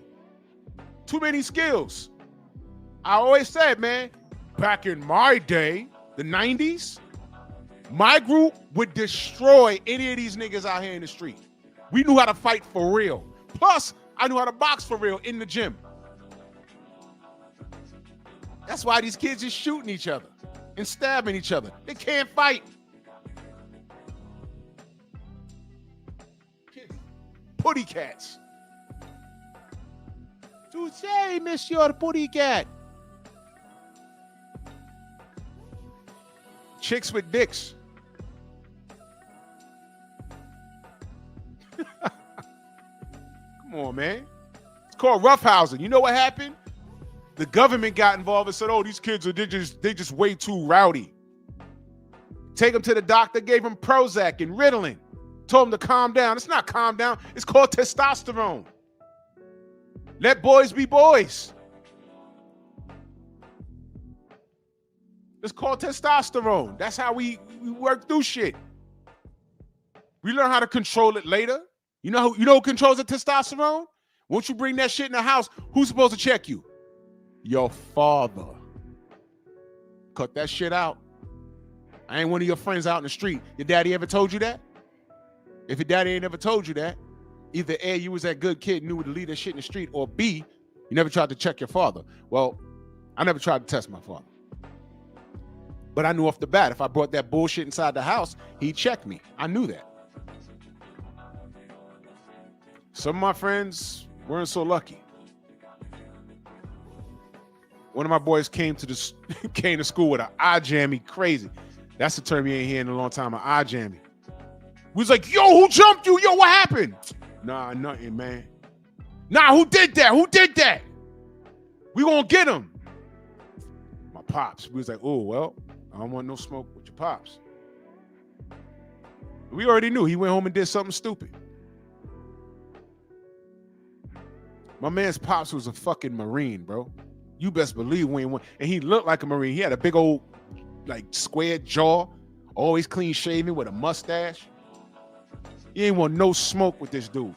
Too many skills. I always said, man, back in my day, the 90s, my group would destroy any of these niggas out here in the street. We knew how to fight for real. Plus, I knew how to box for real in the gym. That's why these kids is shooting each other and stabbing each other. They can't fight. Kids, putty cats. Touché, Monsieur Putty Cat. Chicks with dicks. Come on, man. It's called roughhousing. You know what happened? The government got involved and said, oh, these kids, they just way too rowdy. Take them to the doctor, gave them Prozac and Ritalin. Told them to calm down. It's not calm down. It's called testosterone. Let boys be boys. It's called testosterone. That's how we work through shit. We learn how to control it later. You know who controls the testosterone? Once you bring that shit in the house, who's supposed to check you? Your father. Cut that shit out. I ain't one of your friends out in the street. Your daddy ever told you that? If your daddy ain't ever told you that, either A, you was that good kid and knew to leave that shit in the street, or B, you never tried to check your father. Well, I never tried to test my father. But I knew off the bat, if I brought that bullshit inside the house, he'd check me. I knew that. Some of my friends weren't so lucky. One of my boys came to school with an eye jammy crazy. That's the term you ain't hearing in a long time, an eye jammy. We was like, yo, who jumped you? Yo, what happened? Nah, nothing, man. Nah, who did that? Who did that? We gonna get him. My pops. We was like, oh, well, I don't want no smoke with your pops. We already knew he went home and did something stupid. My man's pops was a fucking Marine, bro. You best believe we ain't one. And he looked like a Marine. He had a big old, like, square jaw, always clean shaven with a mustache. You ain't want no smoke with this dude.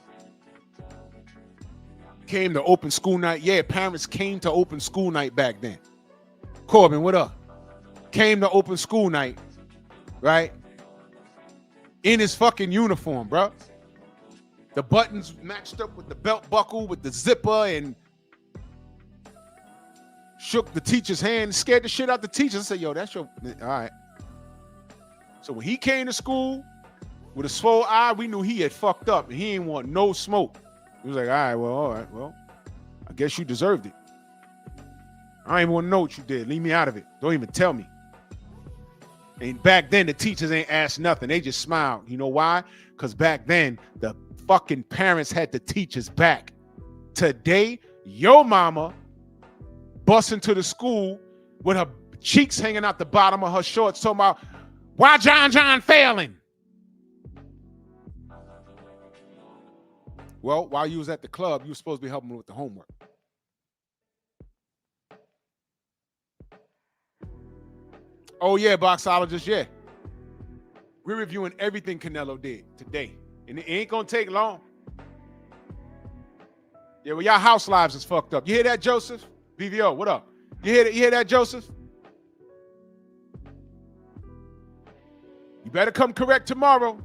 Came to open school night. Yeah, parents came to open school night back then. Corbin, what up? Came to open school night, right? In his fucking uniform, bro. The buttons matched up with the belt buckle, with the zipper, and shook the teacher's hand, scared the shit out the teacher. I said, yo, that's your, all right. So when he came to school with a swole eye, we knew he had fucked up and he ain't want no smoke. He was like, all right, well, I guess you deserved it. I don't even want to know what you did. Leave me out of it. Don't even tell me. And back then, the teachers ain't asked nothing. They just smiled. You know why? Because back then, the fucking parents had the teachers back. Today, your mama busts into the school with her cheeks hanging out the bottom of her shorts talking about, why John failing? Well, while you was at the club, you were supposed to be helping with the homework. Oh, yeah, boxologist, yeah. We're reviewing everything Canelo did today. And it ain't going to take long. Yeah, well, y'all house lives is fucked up. You hear that, Joseph? BVO, what up? You hear that, Joseph? You better come correct tomorrow.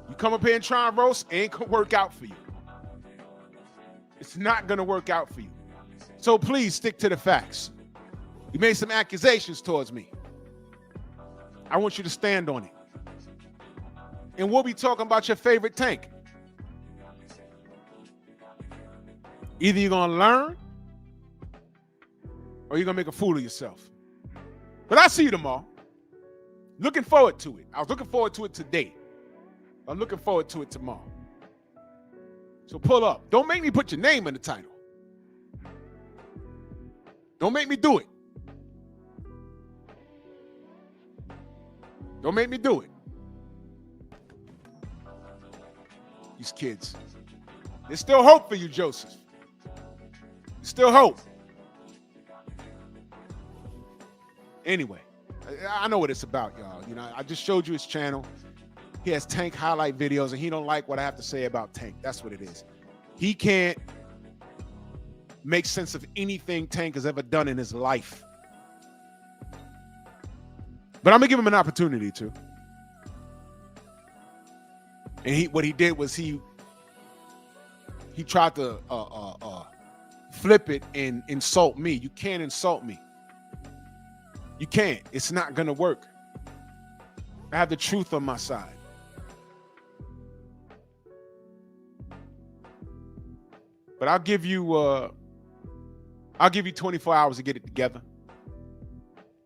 You come up here and try and roast, ain't going to work out for you. It's not going to work out for you. So please stick to the facts. You made some accusations towards me. I want you to stand on it. And we'll be talking about your favorite tank. Either you're going to learn or you're going to make a fool of yourself. But I'll see you tomorrow. Looking forward to it. I was looking forward to it today. I'm looking forward to it tomorrow. So pull up. Don't make me put your name in the title. Don't make me do it. Don't make me do it. These kids. There's still hope for you, Joseph. There's still hope. Anyway, I know what it's about, y'all. You know, I just showed you his channel. He has Tank highlight videos, and he don't like what I have to say about Tank. That's what it is. He can't make sense of anything Tank has ever done in his life. But I'm gonna give him an opportunity to. And what he did was he tried to flip it and insult me. You can't insult me. You can't. It's not gonna work. I have the truth on my side. But I'll give you 24 hours to get it together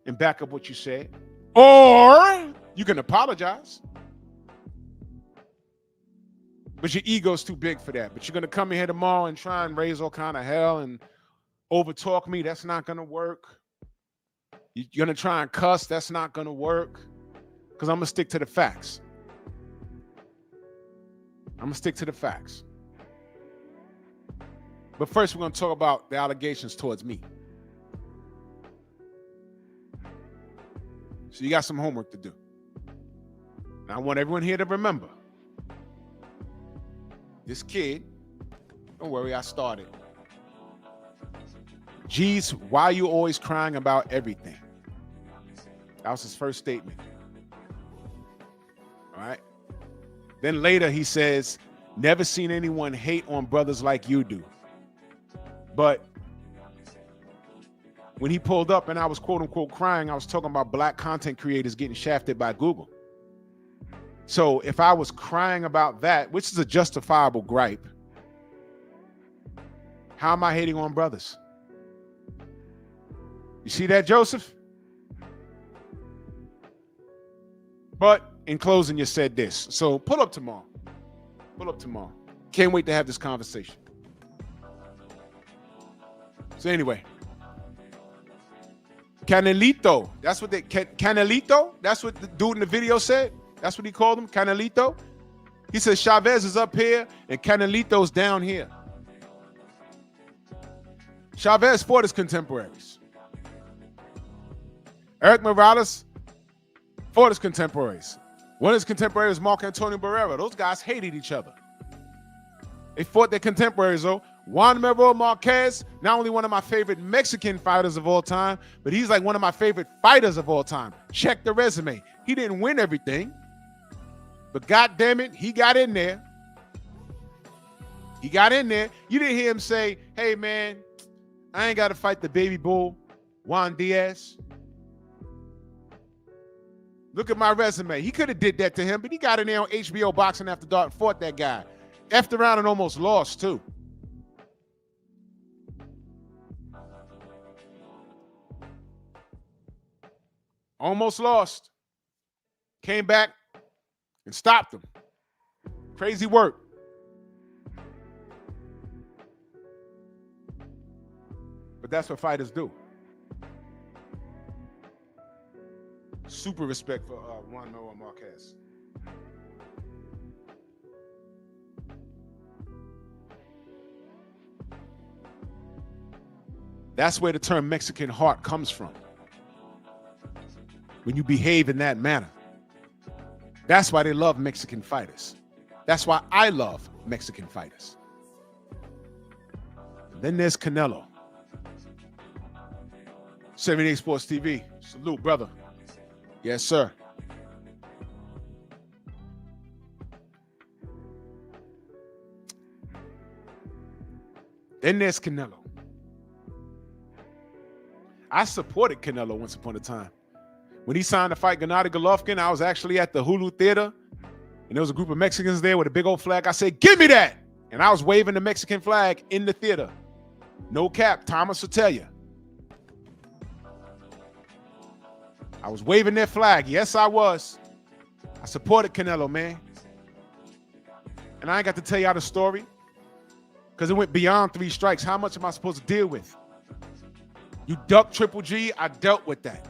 and back up what you said. Or you can apologize. But your ego's too big for that. But you're going to come in here tomorrow and try and raise all kind of hell and overtalk me. That's not going to work. You're going to try and cuss. That's not going to work. Because I'm going to stick to the facts. I'm going to stick to the facts. But first, we're going to talk about the allegations towards me. So you got some homework to do. And I want everyone here to remember, this kid, don't worry, I started. Geez, why are you always crying about everything? That was his first statement. All right. Then later he says, never seen anyone hate on brothers like you do. But when he pulled up and I was quote unquote crying, I was talking about black content creators getting shafted by Google. So if I was crying about that, which is a justifiable gripe, how am I hating on brothers? You see that, Joseph? But in closing, you said this. So pull up tomorrow. Pull up tomorrow. Can't wait to have this conversation. So anyway, Canelito. That's what Canelito? That's what the dude in the video said. That's what he called him, Canelito. He says Chavez is up here and Canelito's down here. Chavez fought his contemporaries. Eric Morales fought his contemporaries. One of his contemporaries was Marco Antonio Barrera. Those guys hated each other. They fought their contemporaries, though. Juan Mero Marquez, not only one of my favorite Mexican fighters of all time, but he's like one of my favorite fighters of all time. Check the resume. He didn't win everything, but God damn it, he got in there. He got in there. You didn't hear him say, hey, man, I ain't got to fight the baby bull, Juan Diaz. Look at my resume. He could have did that to him, but he got in there on HBO Boxing After Dark and fought that guy. Effed around and almost lost, too. Almost lost. Came back and stopped him. Crazy work. But that's what fighters do. Super respect for Juan Mero Marquez. That's where the term Mexican heart comes from. When you behave in that manner. That's why they love Mexican fighters. That's why I love Mexican fighters. And then there's Canelo. 78 Sports TV. Salute, brother. Yes, sir. Then there's Canelo. I supported Canelo once upon a time. When he signed to fight Gennady Golovkin, I was actually at the Hulu Theater, and there was a group of Mexicans there with a big old flag. I said, give me that! And I was waving the Mexican flag in the theater. No cap, Thomas will tell you. I was waving their flag. Yes, I was. I supported Canelo, man. And I ain't got to tell y'all the story because it went beyond 3 strikes. How much am I supposed to deal with? You ducked Triple G, I dealt with that.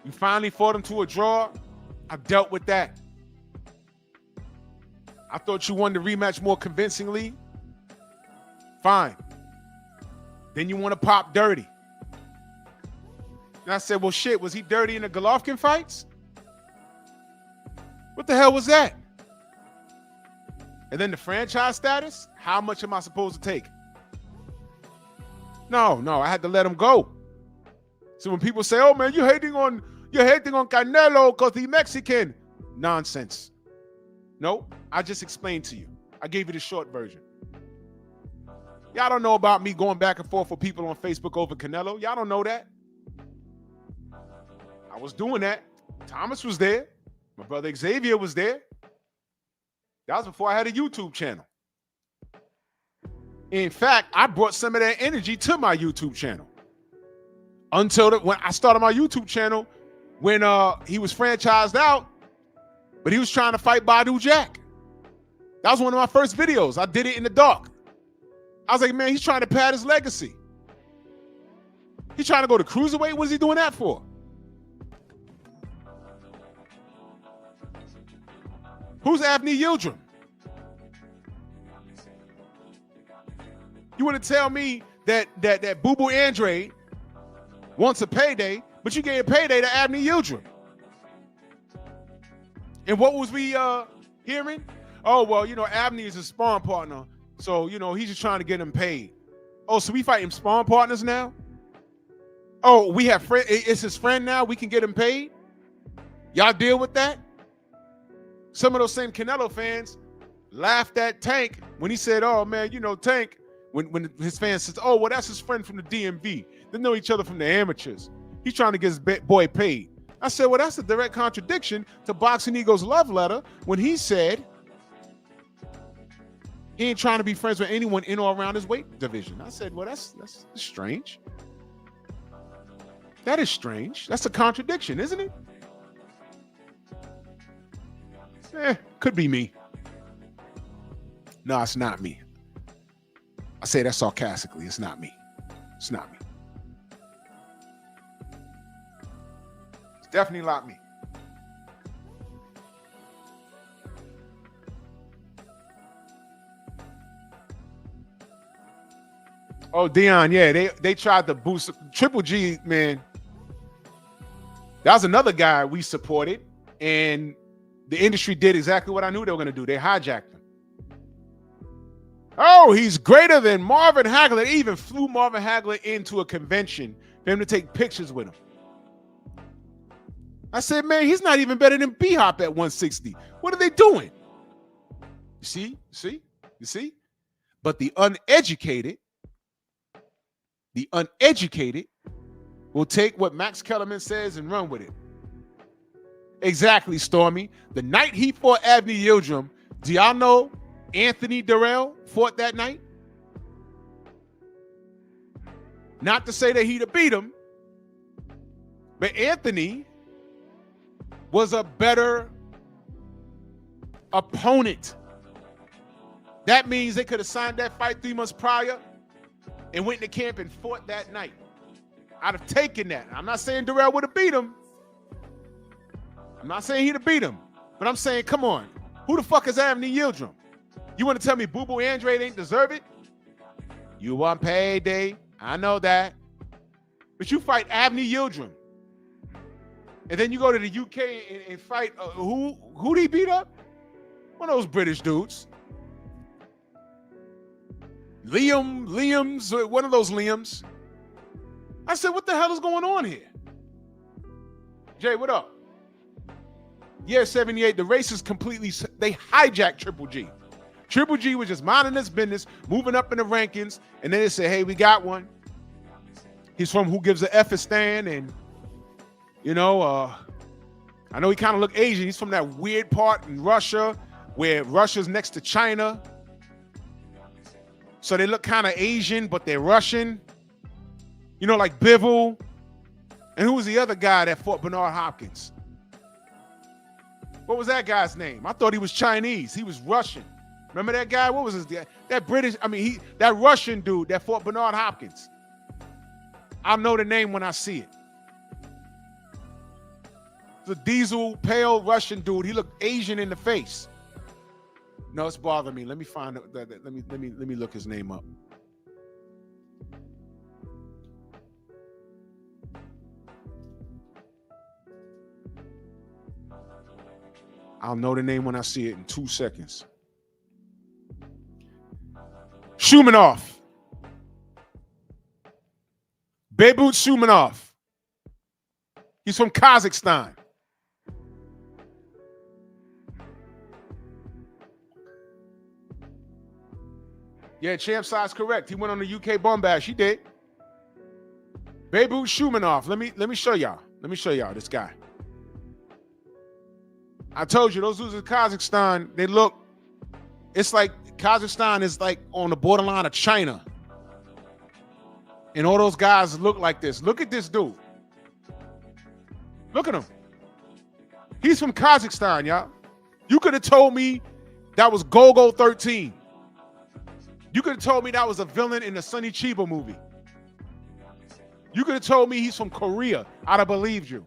You finally fought him to a draw, I dealt with that. I thought you won the rematch more convincingly. Fine. Then you want to pop dirty. And I said, well, shit, was he dirty in the Golovkin fights? What the hell was that? And then the franchise status? How much am I supposed to take? No, I had to let him go. So when people say, oh, man, you're hating on Canelo because he's Mexican. Nonsense. No, I just explained to you. I gave you the short version. Y'all don't know about me going back and forth with people on Facebook over Canelo. Y'all don't know that. I was doing that. Thomas was there. My brother Xavier was there. That was before I had a YouTube channel. In fact, I brought some of that energy to my YouTube channel. Until when I started my YouTube channel, when he was franchised out, but he was trying to fight Badu Jack. That was one of my first videos. I did it in the dark. I was like, man, he's trying to pad his legacy. He's trying to go to cruiserweight. What's he doing that for? Who's Avni Yildirim? You want to tell me that Boo Boo Andre wants a payday, but you gave payday to Abney Yildirim. And what was we hearing? Oh, well, you know, Abney is his sparring partner, so, you know, he's just trying to get him paid. Oh, so we fighting sparring partners now? Oh, we have friend. It's his friend now. We can get him paid. Y'all deal with that? Some of those same Canelo fans laughed at Tank when he said, "Oh man, you know Tank." When his fans says, "Oh, well, that's his friend from the DMV. They know each other from the amateurs. He's trying to get his boy paid." I said, "Well, that's a direct contradiction to Boxing Eagle's love letter when he said he ain't trying to be friends with anyone in or around his weight division." I said, "Well, that's strange. That is strange. That's a contradiction, isn't it?" Could be me. No, it's not me. I say that sarcastically. It's not me. It's not me. It's definitely not me. Oh, Dion, yeah, they tried to boost Triple G, man. That was another guy we supported, and the industry did exactly what I knew they were going to do. They hijacked him. Oh, he's greater than Marvin Hagler. They even flew Marvin Hagler into a convention for him to take pictures with him. I said, man, he's not even better than B-Hop at 160. What are they doing? You see? But the uneducated will take what Max Kellerman says and run with it. Exactly, Stormy. The night he fought Abney Yildirim, do y'all know Anthony Durrell fought that night? Not to say that he'd have beat him, but Anthony was a better opponent. That means they could have signed that fight 3 months prior and went to camp and fought that night. I'd have taken that. I'm not saying Durrell would have beat him. I'm not saying he'd have beat him, but I'm saying, come on, who the fuck is Abney Yildirim? You want to tell me Boo Boo Andrade ain't deserve it? You want payday, I know that. But you fight Abney Yildirim, and then you go to the UK and fight, who'd he beat up? One of those British dudes. Liam's, one of those Liams. I said, what the hell is going on here? Jay, what up? Yeah, 78, the race is completely, they hijacked Triple G. Triple G was just minding his business, moving up in the rankings, and then they said, hey, we got one. He's from Who Gives a Effistan, and, you know, I know he kind of look Asian. He's from that weird part in Russia where Russia's next to China. So they look kind of Asian, but they're Russian. You know, like Bivol. And who was the other guy that fought Bernard Hopkins? What was that guy's name? I thought he was Chinese. He was Russian. Remember that guy? What was his name? That Russian dude that fought Bernard Hopkins. I'll know the name when I see it. The diesel, pale Russian dude. He looked Asian in the face. No, it's bothering me. Let me find it. Let me look his name up. I'll know the name when I see it in 2 seconds. Shumanov. Beibut Shumanov. He's from Kazakhstan. Yeah, champ size correct. He went on the UK Bombash. He did. Beibut Shumanov. Let me show y'all. Let me show y'all this guy. I told you, those dudes in Kazakhstan, they look, it's like Kazakhstan is like on the borderline of China. And all those guys look like this. Look at this dude. Look at him. He's from Kazakhstan, y'all. You could have told me that was Gogo 13. You could have told me that was a villain in the Sonny Chiba movie. You could have told me he's from Korea. I'd have believed you.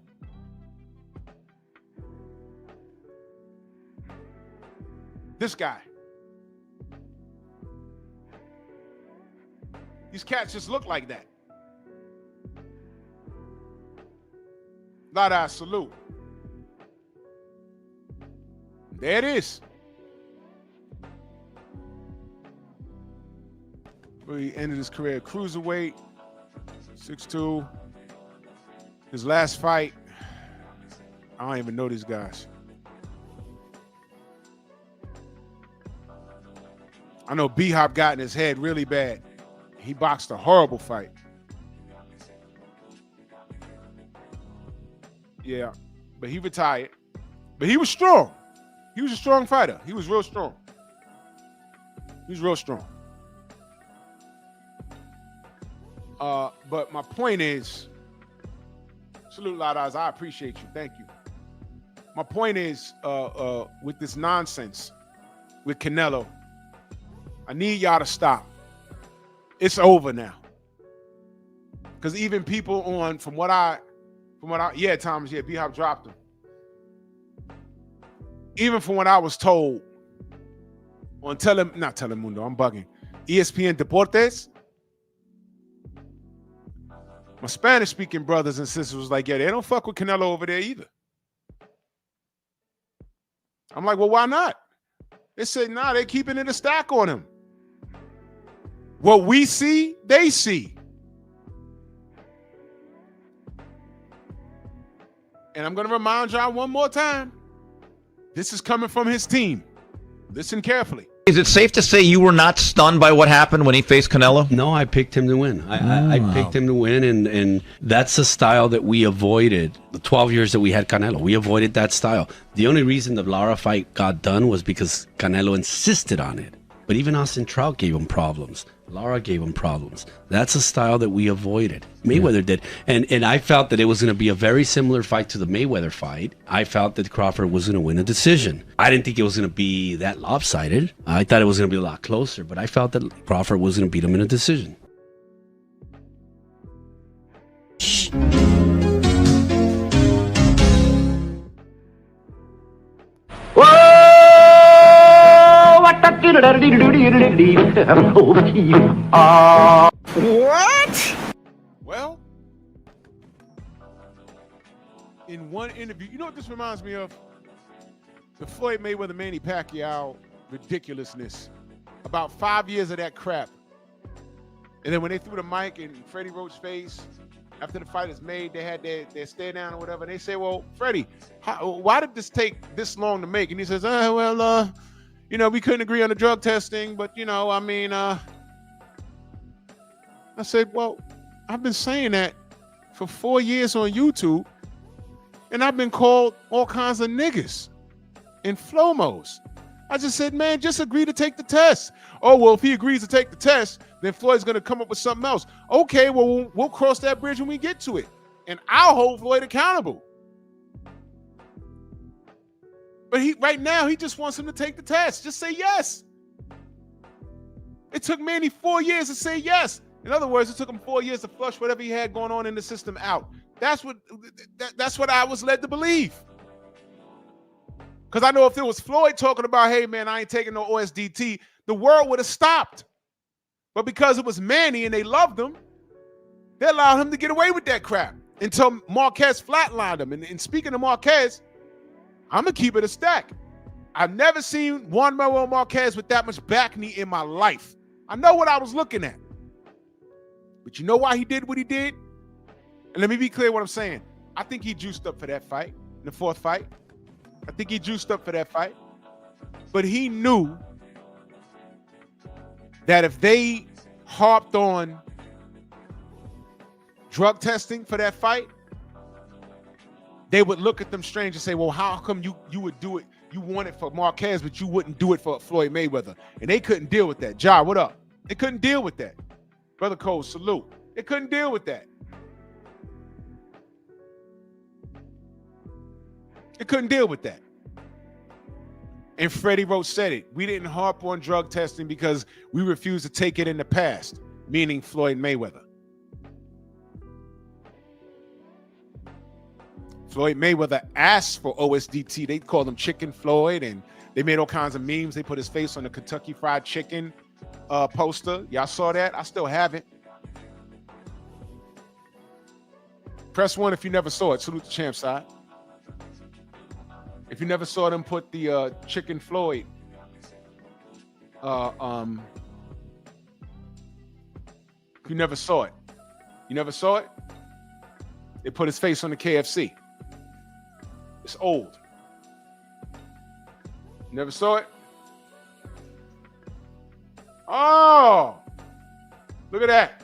This guy. These cats just look like that. Lada, salute. There it is. He ended his career at cruiserweight, 6'2". His last fight, I don't even know these guys. I know B-Hop got in his head really bad. He boxed a horrible fight. Yeah, but he retired. But he was strong. He was a strong fighter. He was real strong. He was real strong. But my point is, salute Ladas, I appreciate you. Thank you. My point is, with this nonsense with Canelo, I need y'all to stop. It's over now. Because even people yeah, Thomas, yeah, B-Hop dropped him. Even from what I was told on not Telemundo, I'm bugging, ESPN Deportes, my Spanish-speaking brothers and sisters was like, yeah, they don't fuck with Canelo over there either. I'm like, well, why not? They said, nah, they're keeping it a stack on him. What we see, they see. And I'm going to remind y'all one more time, this is coming from his team. Listen carefully. Is it safe to say you were not stunned by what happened when he faced Canelo? No, I picked him to win. I picked him to win, and that's the style that we avoided. The 12 years that we had Canelo, we avoided that style. The only reason the Lara fight got done was because Canelo insisted on it. But even Austin Trout gave him problems. Lara gave him problems. That's a style that we avoided. Mayweather did. And I felt that it was going to be a very similar fight to the Mayweather fight. I felt that Crawford was going to win a decision. I didn't think it was going to be that lopsided. I thought it was going to be a lot closer, but I felt that Crawford was going to beat him in a decision. What? Well, in one interview, you know what this reminds me of? The Floyd Mayweather Manny Pacquiao ridiculousness. About 5 years of that crap. And then when they threw the mic in Freddie Roach's face, after the fight is made, they had their stare down or whatever. And they say, well, Freddie, why did this take this long to make? And he says, you know, we couldn't agree on the drug testing, but, you know, I mean, I said, well, I've been saying that for 4 years on YouTube, and I've been called all kinds of niggas in Flomos. I just said, man, just agree to take the test. Oh, well, if he agrees to take the test, then Floyd's going to come up with something else. Okay, well, we'll cross that bridge when we get to it, and I'll hold Floyd accountable. But right now, he just wants him to take the test. Just say yes. It took Manny 4 years to say yes. In other words, it took him 4 years to flush whatever he had going on in the system out. That's what I was led to believe. Because I know if it was Floyd talking about, hey, man, I ain't taking no OSDT, the world would have stopped. But because it was Manny and they loved him, they allowed him to get away with that crap until Marquez flatlined him. And speaking of Marquez, I'm going to keep it a stack. I've never seen Juan Manuel Marquez with that much back knee in my life. I know what I was looking at. But you know why he did what he did? And let me be clear what I'm saying. I think he juiced up for that fight, the fourth fight. I think he juiced up for that fight. But he knew that if they harped on drug testing for that fight, they would look at them strange and say, well, how come you would do it? You want it for Marquez, but you wouldn't do it for Floyd Mayweather. And they couldn't deal with that. Ja, what up? They couldn't deal with that. Brother Cole, salute. They couldn't deal with that. They couldn't deal with that. And Freddie Roach said it. We didn't harp on drug testing because we refused to take it in the past, meaning Floyd Mayweather. Floyd Mayweather asked for OSDT. They called him Chicken Floyd, and they made all kinds of memes. They put his face on the Kentucky Fried Chicken poster. Y'all saw that? I still have it. Press 1 if you never saw it. Salute the champ side. If you never saw them put the Chicken Floyd if you never saw it. You never saw it? They put his face on the KFC. It's old. Never saw it? Oh, look at that.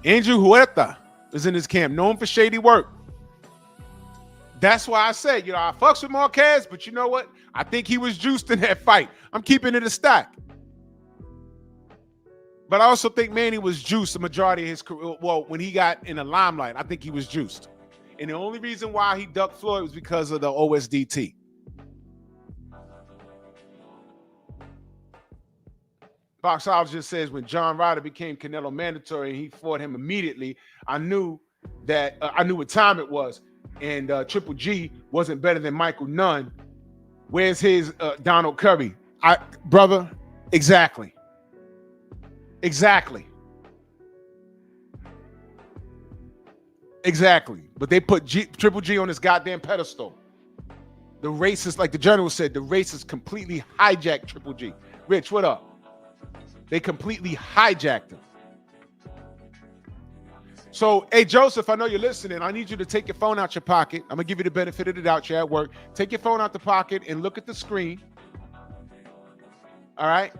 Andrew Huerta is in his camp, known for shady work. That's why I said, I fucks with Marquez, but you know what? I think he was juiced in that fight. I'm keeping it a stack. But I also think Manny was juiced the majority of his career. Well, when he got in the limelight, I think he was juiced. And the only reason why he ducked Floyd was because of the OSDT. Boxologist says when John Ryder became Canelo mandatory and he fought him immediately, I knew what time it was. And Triple G wasn't better than Michael Nunn. Where's his Donald Curry? Brother, exactly. Exactly. But they put Triple G on this goddamn pedestal. The racists, like the general said, the racists completely hijacked Triple G. Rich, what up? They completely hijacked him. So, hey, Joseph, I know you're listening. I need you to take your phone out your pocket. I'm going to give you the benefit of the doubt. You're at work. Take your phone out the pocket and look at the screen. All right?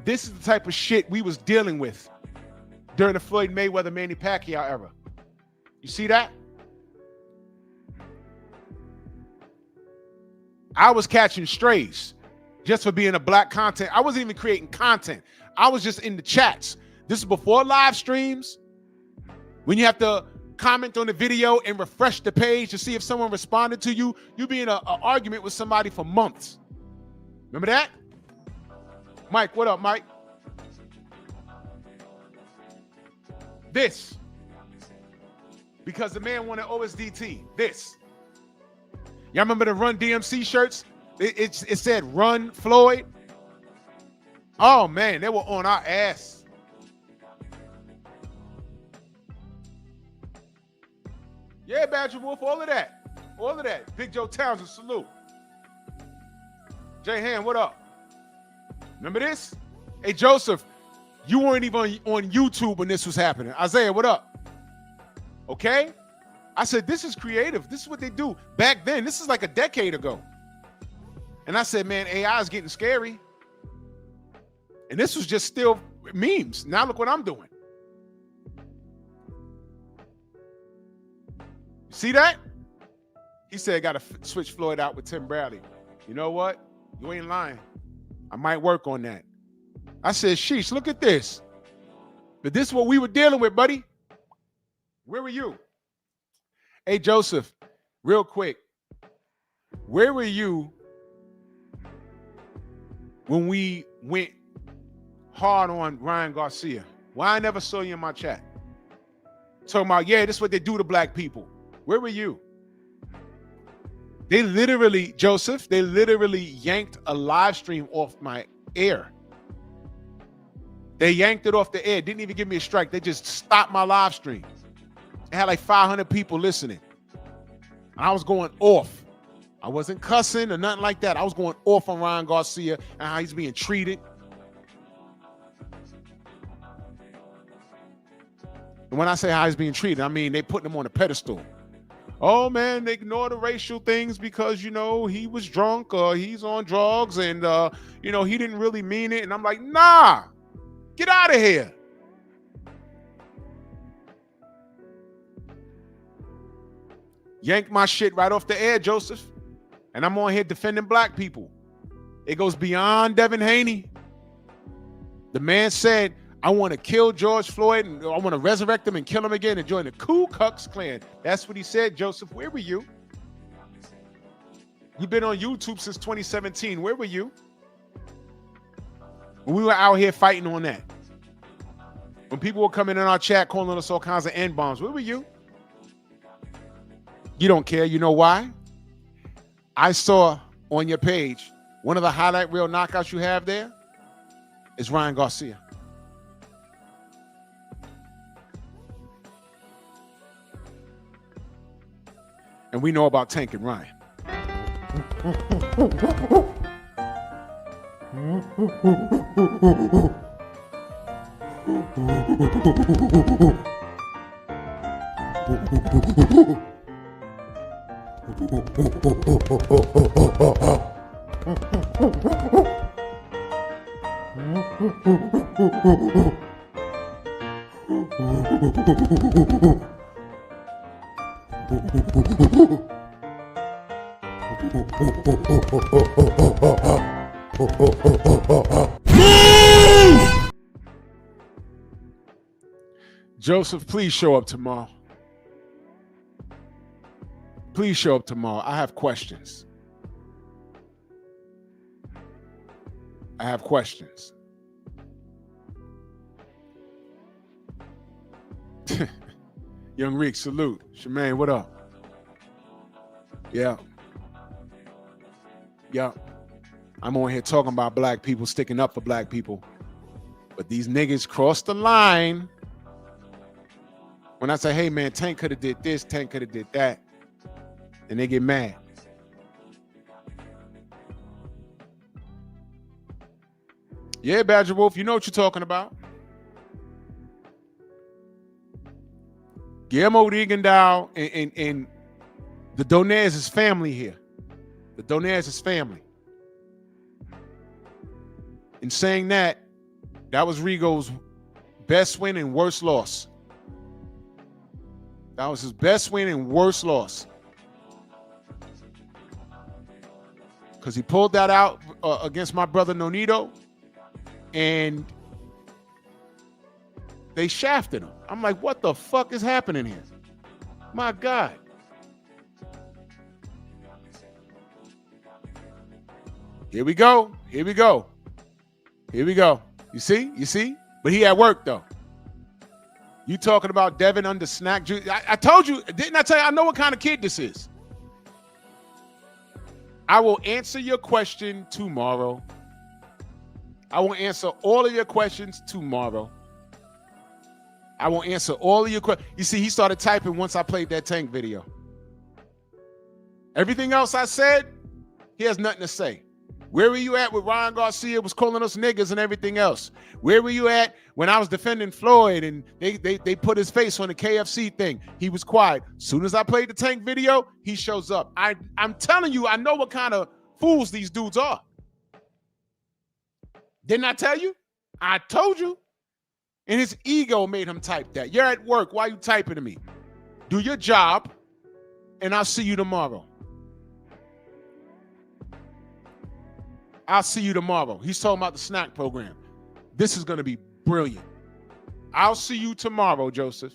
This is the type of shit we was dealing with during the Floyd Mayweather-Manny Pacquiao era. You see that? I was catching strays just for being a black content. I wasn't even creating content. I was just in the chats. This is before live streams. When you have to comment on the video and refresh the page to see if someone responded to you, you be in an argument with somebody for months. Remember that? Mike, what up, Mike? This. Because the man wanted OSDT. This. Y'all remember the Run DMC shirts? It said Run Floyd. Oh, man, they were on our ass. Yeah, Badger Wolf, all of that. All of that. Big Joe Townsend, salute. Jay Hand, what up? Remember this? Hey, Joseph, you weren't even on YouTube when this was happening. Isaiah, what up? Okay? I said, this is creative. This is what they do. Back then, this is like a decade ago. And I said, man, AI is getting scary. And this was just still memes. Now look what I'm doing. See that? He said, got to switch Floyd out with Tim Bradley. You know what? You ain't lying. I might work on that. I said, sheesh, look at this. But this is what we were dealing with, buddy. Where were you? Hey, Joseph, real quick. Where were you when we went hard on Ryan Garcia? Why I never saw you in my chat? Talking about, yeah, this is what they do to black people. Where were you? They literally, Joseph, they literally yanked a live stream off my air. They yanked it off the air. Didn't even give me a strike. They just stopped my live stream. It had like 500 people listening. And I was going off. I wasn't cussing or nothing like that. I was going off on Ryan Garcia and how he's being treated. And when I say how he's being treated, I mean they putting him on a pedestal. Oh, man, they ignore the racial things because, he was drunk or he's on drugs and, he didn't really mean it. And I'm like, nah, get out of here. Yank my shit right off the air, Joseph. And I'm on here defending black people. It goes beyond Devin Haney. The man said, I want to kill George Floyd and I want to resurrect him and kill him again and join the Ku Klux Klan. That's what he said, Joseph. Where were you? You've been on YouTube since 2017. Where were you? When we were out here fighting on that. When people were coming in our chat calling us all kinds of N-bombs, where were you? You don't care. You know why? I saw on your page, one of the highlight reel knockouts you have there is Ryan Garcia. And we know about Tank and Ryan. Joseph, please show up tomorrow. Please show up tomorrow. I have questions. I have questions. Young Rick, salute. Shemaine, what up? Yeah. Yeah. I'm on here talking about black people, sticking up for black people. But these niggas cross the line. When I say, hey man, Tank could have did this, Tank could have did that, and they get mad. Yeah, Badger Wolf, you know what you're talking about. Guillermo Regendow and the Donez is family here. The Donez is family. In saying that, that was Rigo's best win and worst loss. That was his best win and worst loss. Because he pulled that out against my brother Nonito, and they shafted him. I'm like, what the fuck is happening here? My God. Here we go. Here we go. Here we go. You see? You see? But he at work, though. You talking about Devin under snack juice? I told you, didn't I tell you? I know what kind of kid this is. I will answer your question tomorrow. I will answer all of your questions tomorrow. I will answer all of your questions. You see, he started typing once I played that Tank video. Everything else I said, he has nothing to say. Where were you at with Ryan Garcia was calling us niggas and everything else? Where were you at when I was defending Floyd and they put his face on the KFC thing? He was quiet. Soon as I played the Tank video, he shows up. I'm telling you, I know what kind of fools these dudes are. Didn't I tell you? I told you. And his ego made him type that. You're at work. Why are you typing to me? Do your job, and I'll see you tomorrow. I'll see you tomorrow. He's talking about the snack program. This is going to be brilliant. I'll see you tomorrow, Joseph.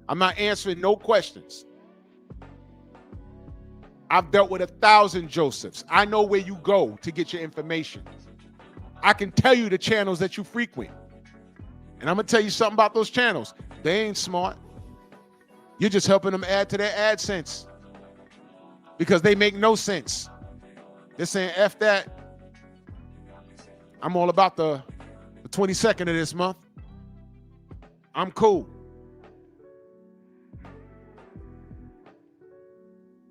I'm not answering no questions. I've dealt with 1,000 Josephs. I know where you go to get your information. I can tell you the channels that you frequent. And I'm going to tell you something about those channels. They ain't smart. You're just helping them add to their AdSense. Because they make no sense. They're saying, F that. I'm all about the 22nd of this month. I'm cool.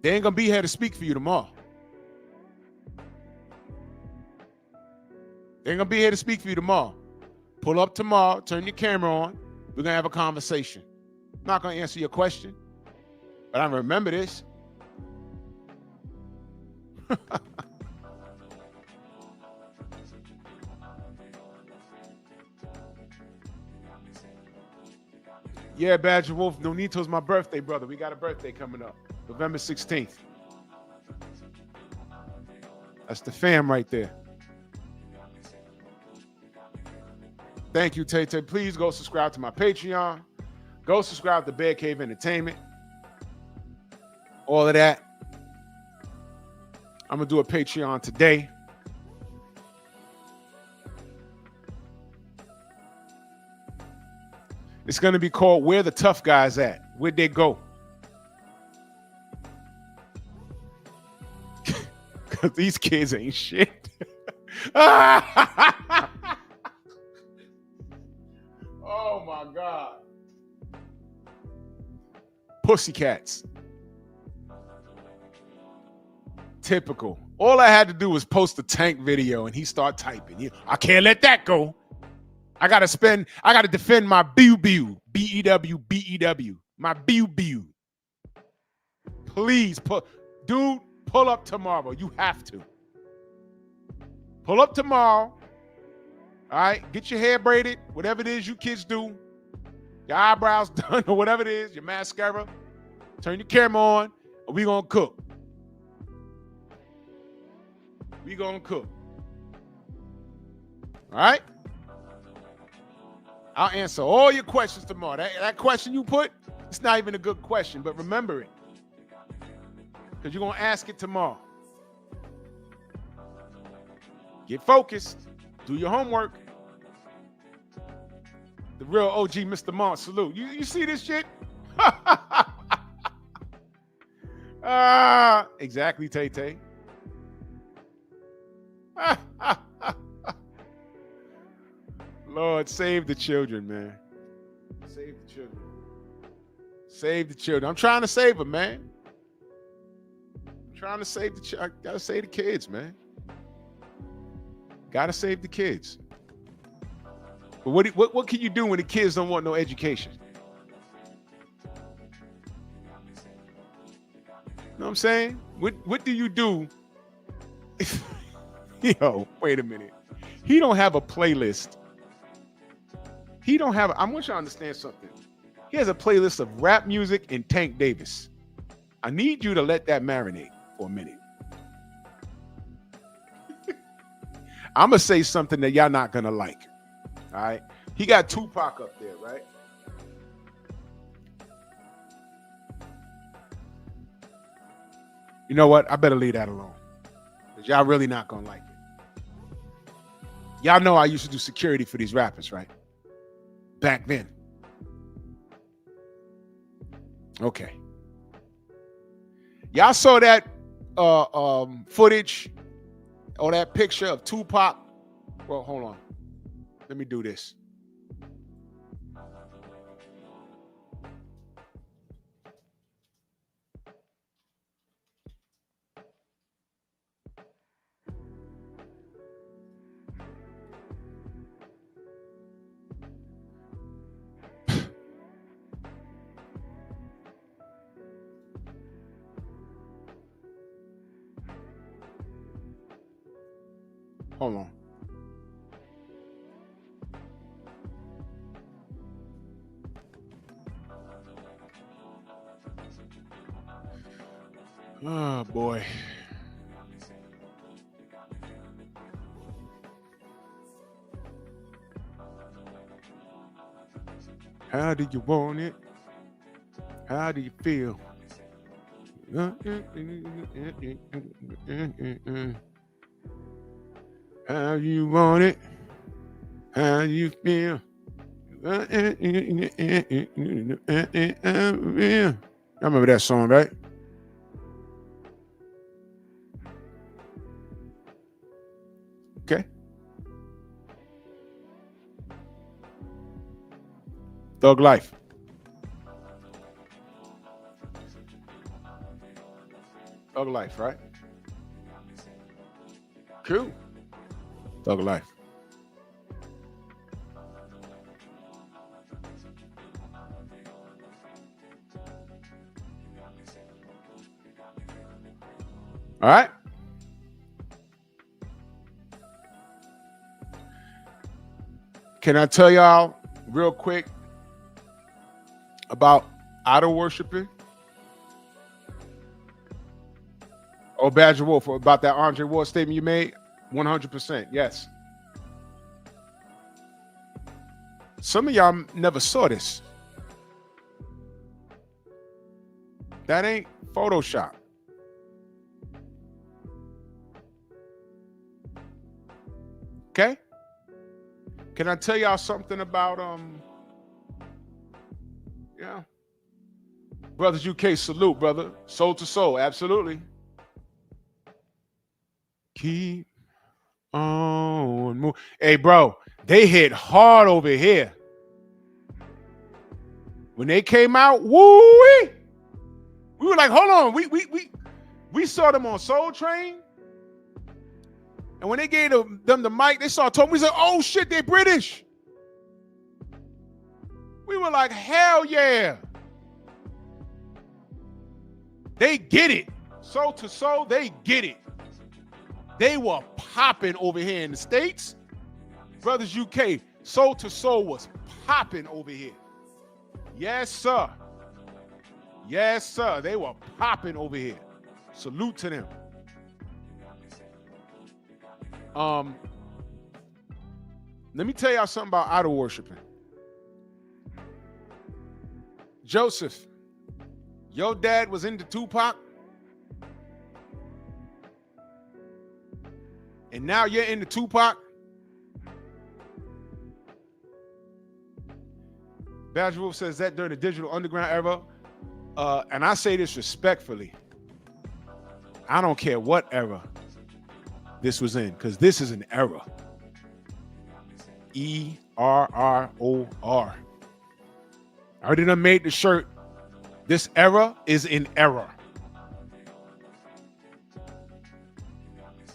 They ain't gonna be here to speak for you tomorrow. They ain't gonna be here to speak for you tomorrow. Pull up tomorrow, turn your camera on. We're gonna have a conversation. I'm not gonna answer your question, but I remember this. Yeah, Badger Wolf, Nonito's my birthday, brother. We got a birthday coming up, November 16th. That's the fam right there. Thank you, Tay Tay. Please go subscribe to my Patreon. Go subscribe to Bear Cave Entertainment. All of that. I'm going to do a Patreon today. It's going to be called Where the Tough Guys At. Where'd they go? Because these kids ain't shit. Oh, my God. Pussycats. Typical. All I had to do was post a Tank video and he start typing. I can't let that go. I gotta defend my B-U-B-U. B-E-W, B-E-W. My B-U-B-U. Please, dude, pull up tomorrow. You have to. Pull up tomorrow. All right, get your hair braided, whatever it is you kids do. Your eyebrows done or whatever it is, your mascara. Turn your camera on and we gonna cook. We gonna cook. All right? I'll answer all your questions tomorrow. That question you put, it's not even a good question, but remember it. Because you're gonna ask it tomorrow. Get focused. Do your homework. The real OG Mr. Mont, salute. You see this shit? Exactly, Tay-Tay. Lord, save the children, man. Save the children. Save the children. I'm trying to save them, man. I'm trying to save the I gotta save the kids, man. Gotta save the kids. But what can you do when the kids don't want no education? You know what I'm saying? What do you do? Yo, wait a minute. He don't have a playlist. He don't have. I want you to understand something. He has a playlist of rap music and Tank Davis. I need you to let that marinate for a minute. I'm gonna say something that y'all not gonna like. All right. He got Tupac up there, right? You know what? I better leave that alone. Because y'all really not gonna like it. Y'all know I used to do security for these rappers, right? Back then. Okay. Y'all saw that footage or that picture of Tupac? Well, hold on. Let me do this. Hold on. Oh, boy. How do you want it? How do you feel? How you want it? How you feel? I remember that song, right? Okay. Thug Life. Thug Life, right? Cool. Thug Life. All right. Can I tell y'all real quick about idol worshiping? Oh, Badger Wolf, about that Andre Ward statement you made? 100%, yes. Some of y'all never saw this. That ain't Photoshop. Okay? Can I tell y'all something about yeah. Brothers UK, salute, brother. Soul to soul, absolutely. Keep on moving. Hey, bro, they hit hard over here. When they came out, woo! We were like, hold on, We saw them on Soul Train. And when they gave them the mic, they started talking. We said, oh shit, they're British. We were like, hell yeah. They get it. Soul to soul, they get it. They were popping over here in the States. Brothers UK, Soul to Soul was popping over here. Yes, sir. Yes, sir. They were popping over here. Salute to them. Let me tell y'all something about idol worshiping. Joseph, your dad was into Tupac, and now you're into Tupac. Badger Wolf says that during the digital underground era, and I say this respectfully, I don't care what era this was in, because this is an era. ERROR. I already done made the shirt. This era is in error.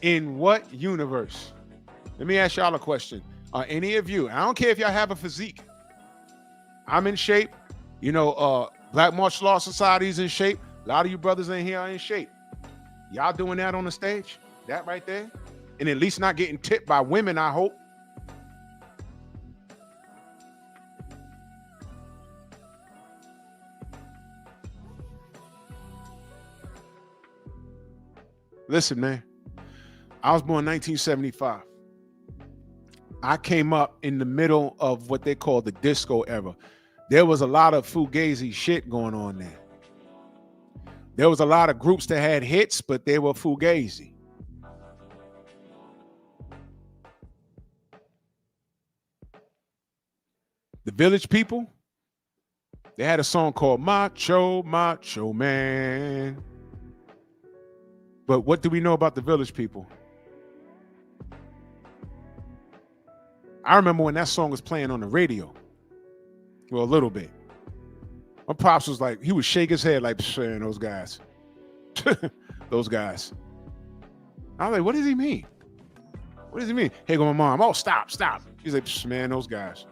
In what universe? Let me ask y'all a question. Are any of you, I don't care if y'all have a physique, I'm in shape. You know, Black Martial Arts Society is in shape. A lot of you brothers in here are in shape. Y'all doing that on the stage? That right there? And at least not getting tipped by women, I hope. Listen, man. I was born in 1975. I came up in the middle of what they call the disco era. There was a lot of fugazi shit going on there. There was a lot of groups that had hits, but they were fugazi. The Village People, they had a song called Macho, Macho Man. But what do we know about the Village People? I remember when that song was playing on the radio. Well, a little bit. My pops was like, he would shake his head like, man, those guys. Those guys. I was like, what does he mean? What does he mean? Hey, go my mom. Oh, stop. He's like, man, those guys.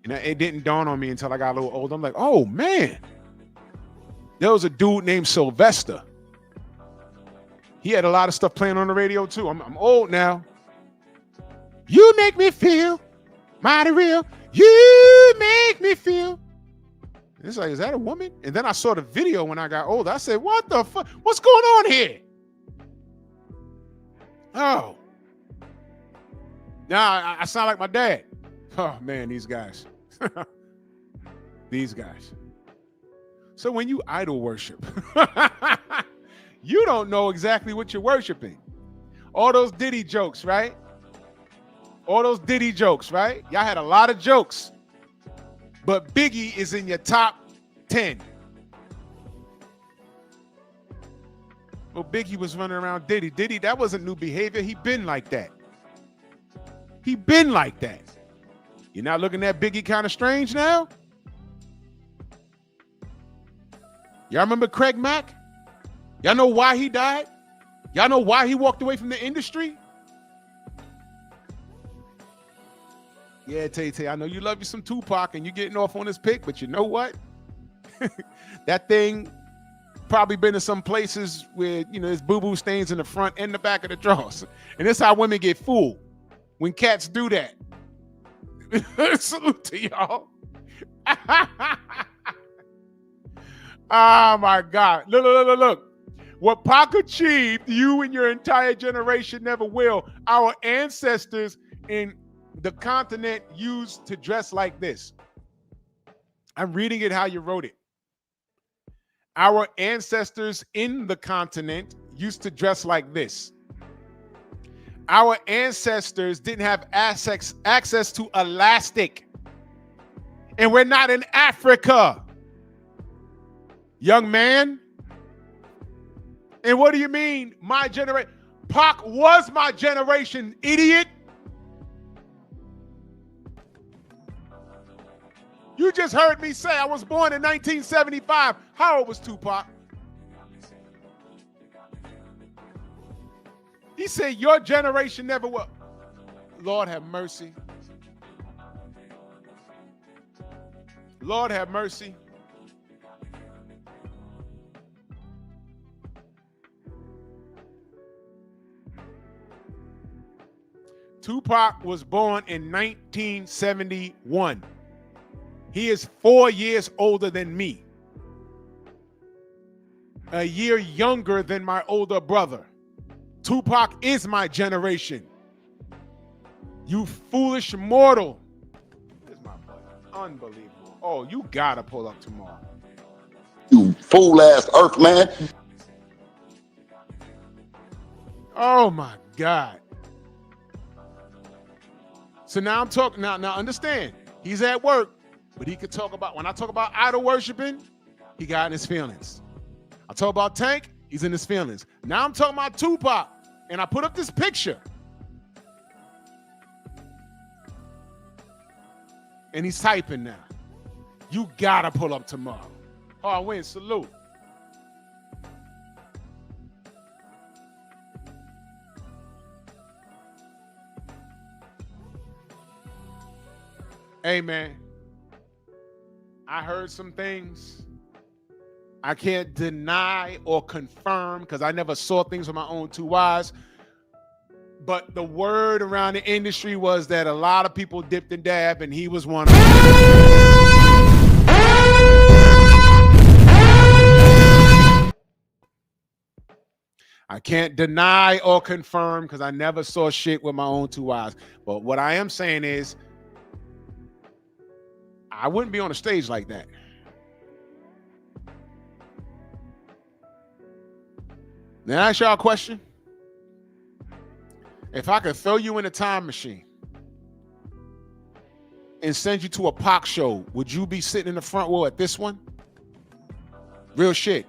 And it didn't dawn on me until I got a little older. I'm like, oh, man. There was a dude named Sylvester. He had a lot of stuff playing on the radio, too. I'm old now. You make me feel mighty real. You make me feel. And it's like, is that a woman? And then I saw the video when I got older. I said, what the fuck? What's going on here? Oh. Now I sound like my dad. Oh, man, these guys. These guys. So when you idol worship, you don't know exactly what you're worshiping. All those Diddy jokes, right? All those Diddy jokes, right? Y'all had a lot of jokes. But Biggie is in your top 10. Well, Biggie was running around Diddy. Diddy, that wasn't new behavior. He been like that. He been like that. You're not looking at Biggie kind of strange now? Y'all remember Craig Mack? Y'all know why he died? Y'all know why he walked away from the industry? Yeah, Tay, I know you love you some Tupac and you're getting off on this pick, but you know what? That thing probably been in some places where, you know, there's boo-boo stains in the front and the back of the drawers. And that's how women get fooled when cats do that. Salute to y'all. Oh, my God. Look. What Pac achieved, you and your entire generation never will. Our ancestors in the continent used to dress like this. I'm reading it how you wrote it. Our ancestors in the continent used to dress like this. Our ancestors didn't have access to elastic. And we're not in Africa. Young man. And what do you mean, my generation? Pac was my generation, idiot. You just heard me say I was born in 1975. How old was Tupac? He said, your generation never will. Lord have mercy. Lord have mercy. Tupac was born in 1971. He is 4 years older than me. A year younger than my older brother. Tupac is my generation. You foolish mortal. This is my boy. Unbelievable. Oh, you gotta pull up tomorrow. You fool-ass earth man. Oh my God. So now I'm talking, now understand, he's at work, but he could talk about, when I talk about idol worshiping, he got in his feelings. I talk about Tank, he's in his feelings. Now I'm talking about Tupac, and I put up this picture. And he's typing now. You gotta pull up tomorrow. Oh, I win, salute. Hey, man, I heard some things I can't deny or confirm because I never saw things with my own two eyes. But the word around the industry was that a lot of people dipped and dabbed, and he was one of them. I can't deny or confirm because I never saw shit with my own two eyes. But what I am saying is, I wouldn't be on a stage like that. Now, I ask y'all a question. If I could throw you in a time machine and send you to a Pac show, would you be sitting in the front row at this one? Real shit.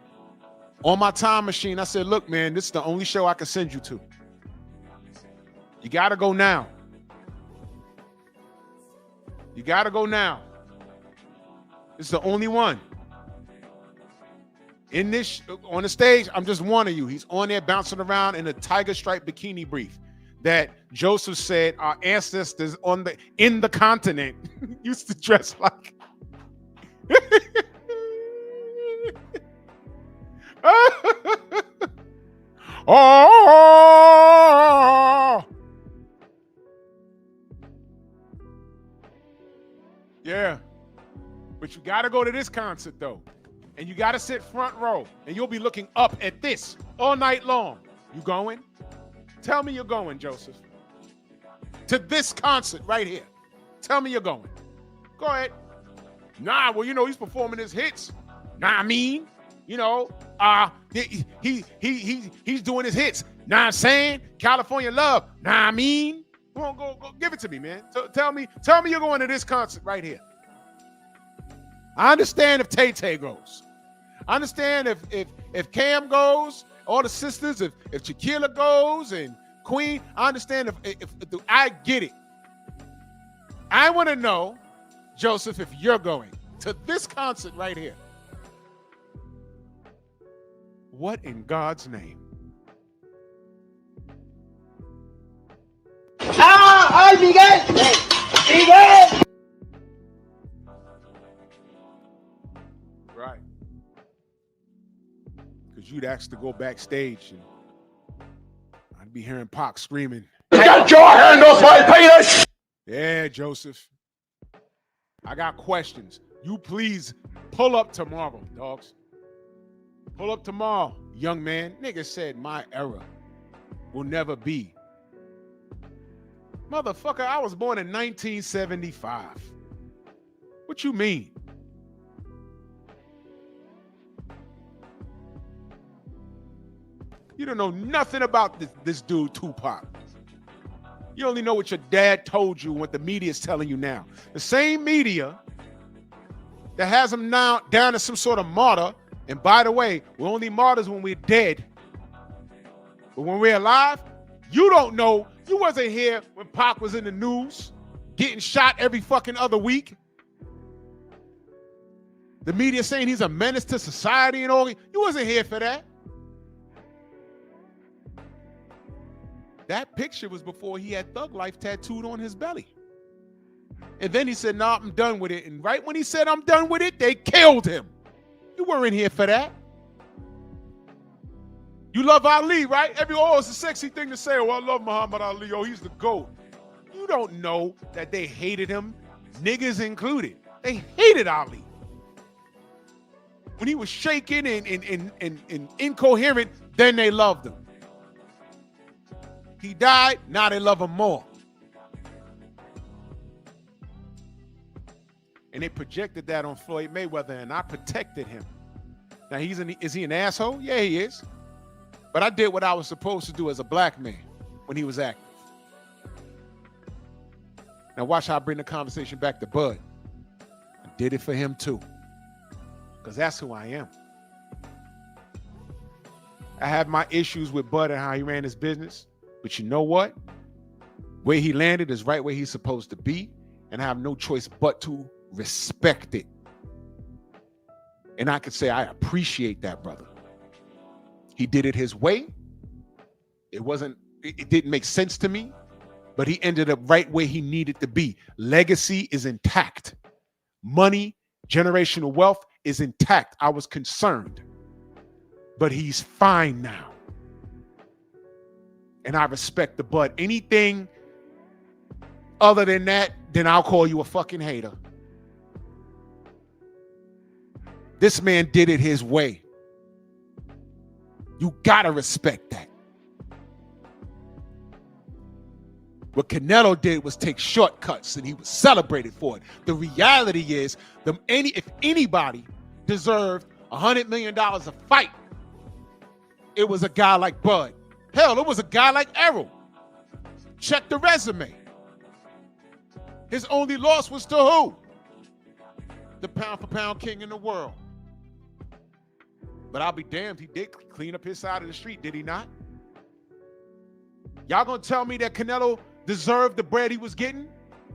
On my time machine, I said, look, man, this is the only show I can send you to. You got to go now. You got to go now. It's the only one. In this, on the stage, I'm just one of you. He's on there bouncing around in a tiger stripe bikini brief that Joseph said our ancestors in the continent used to dress like. Oh, yeah. But you got to go to this concert, though. And you got to sit front row. And you'll be looking up at this all night long. You going? Tell me you're going, Joseph. To this concert right here. Tell me you're going. Go ahead. Nah, well, you know, he's performing his hits. Nah, I mean, you know, he's doing his hits. Nah, I'm saying, California Love. Nah, I mean, go give it to me, man. Tell me you're going to this concert right here. I understand if Tay-Tay goes. I understand if Cam goes, all the sisters, if Shaquilla goes and Queen, I understand if I get it. I want to know, Joseph, if you're going to this concert right here. What in God's name? ¡Ay, Miguel! ¡Miguel! Right. Because you'd ask to go backstage and I'd be hearing Pac screaming. Get your hand off my penis! Yeah, Joseph. I got questions. You please pull up tomorrow, dogs. Pull up tomorrow, young man. Nigga said my era will never be. Motherfucker, I was born in 1975. What you mean? You don't know nothing about this dude, Tupac. You only know what your dad told you and what the media is telling you now. The same media that has him now down as some sort of martyr. And by the way, we're only martyrs when we're dead. But when we're alive, you don't know. You wasn't here when Pac was in the news, getting shot every fucking other week. The media saying he's a menace to society and all. You wasn't here for that. That picture was before he had Thug Life tattooed on his belly. And then he said, "Nah, I'm done with it." And right when he said, "I'm done with it," they killed him. You weren't here for that. You love Ali, right? It's a sexy thing to say. "Oh, I love Muhammad Ali. Oh, he's the GOAT." You don't know that they hated him, niggas included. They hated Ali. When he was shaking and incoherent, then they loved him. He died, now they love him more. And they projected that on Floyd Mayweather, and I protected him. Now, is he an asshole? Yeah, he is. But I did what I was supposed to do as a black man when he was active. Now watch how I bring the conversation back to Bud. I did it for him too, because that's who I am. I have my issues with Bud and how he ran his business, but you know what? Where he landed is right where he's supposed to be, and I have no choice but to respect it. And I could say I appreciate that, brother. He did it his way. It didn't make sense to me, but he ended up right where he needed to be. Legacy is intact. Money, generational wealth is intact. I was concerned, but he's fine now. And I respect the Bud. Anything other than that, then I'll call you a fucking hater. This man did it his way. You gotta respect that. What Canelo did was take shortcuts, and he was celebrated for it. The reality is, if anybody deserved $100 million a fight, it was a guy like Bud. Hell, it was a guy like Errol. Check the resume. His only loss was to who? The pound-for-pound king in the world. But I'll be damned, he did clean up his side of the street, did he not? Y'all gonna tell me that Canelo deserved the bread he was getting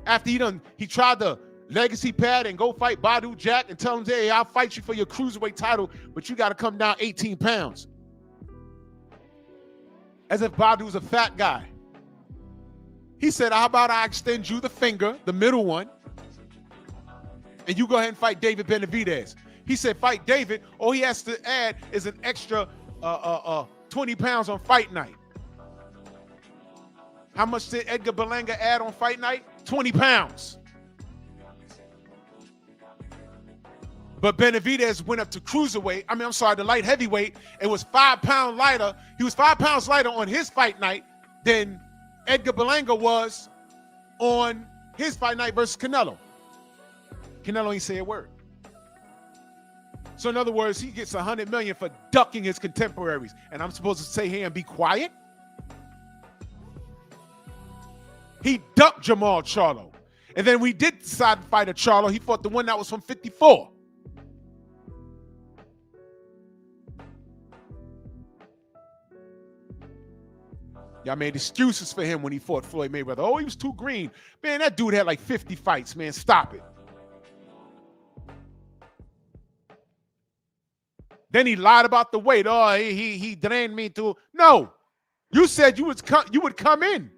after he tried the legacy pad and go fight Badu Jack and tell him, "Hey, I'll fight you for your cruiserweight title, but you got to come down 18 pounds." As if Badu's a fat guy. He said, "How about I extend you the finger, the middle one, and you go ahead and fight David Benavidez." He said, "Fight David. All he has to add is an extra 20 pounds on fight night." How much did Edgar Berlanga add on fight night? 20 pounds. But Benavidez went up to cruiserweight. The light heavyweight. It was 5 pounds lighter. He was 5 pounds lighter on his fight night than Edgar Berlanga was on his fight night versus Canelo. Canelo ain't say a word. So in other words, he gets $100 million for ducking his contemporaries. And I'm supposed to stay here and be quiet? He ducked Jamal Charlo. And then we did decide to fight a Charlo. He fought the one that was from 54. Y'all made excuses for him when he fought Floyd Mayweather. Oh, he was too green. Man, that dude had like 50 fights, man. Stop it. Then he lied about the weight. Oh, he drained me too. No. You said you would come in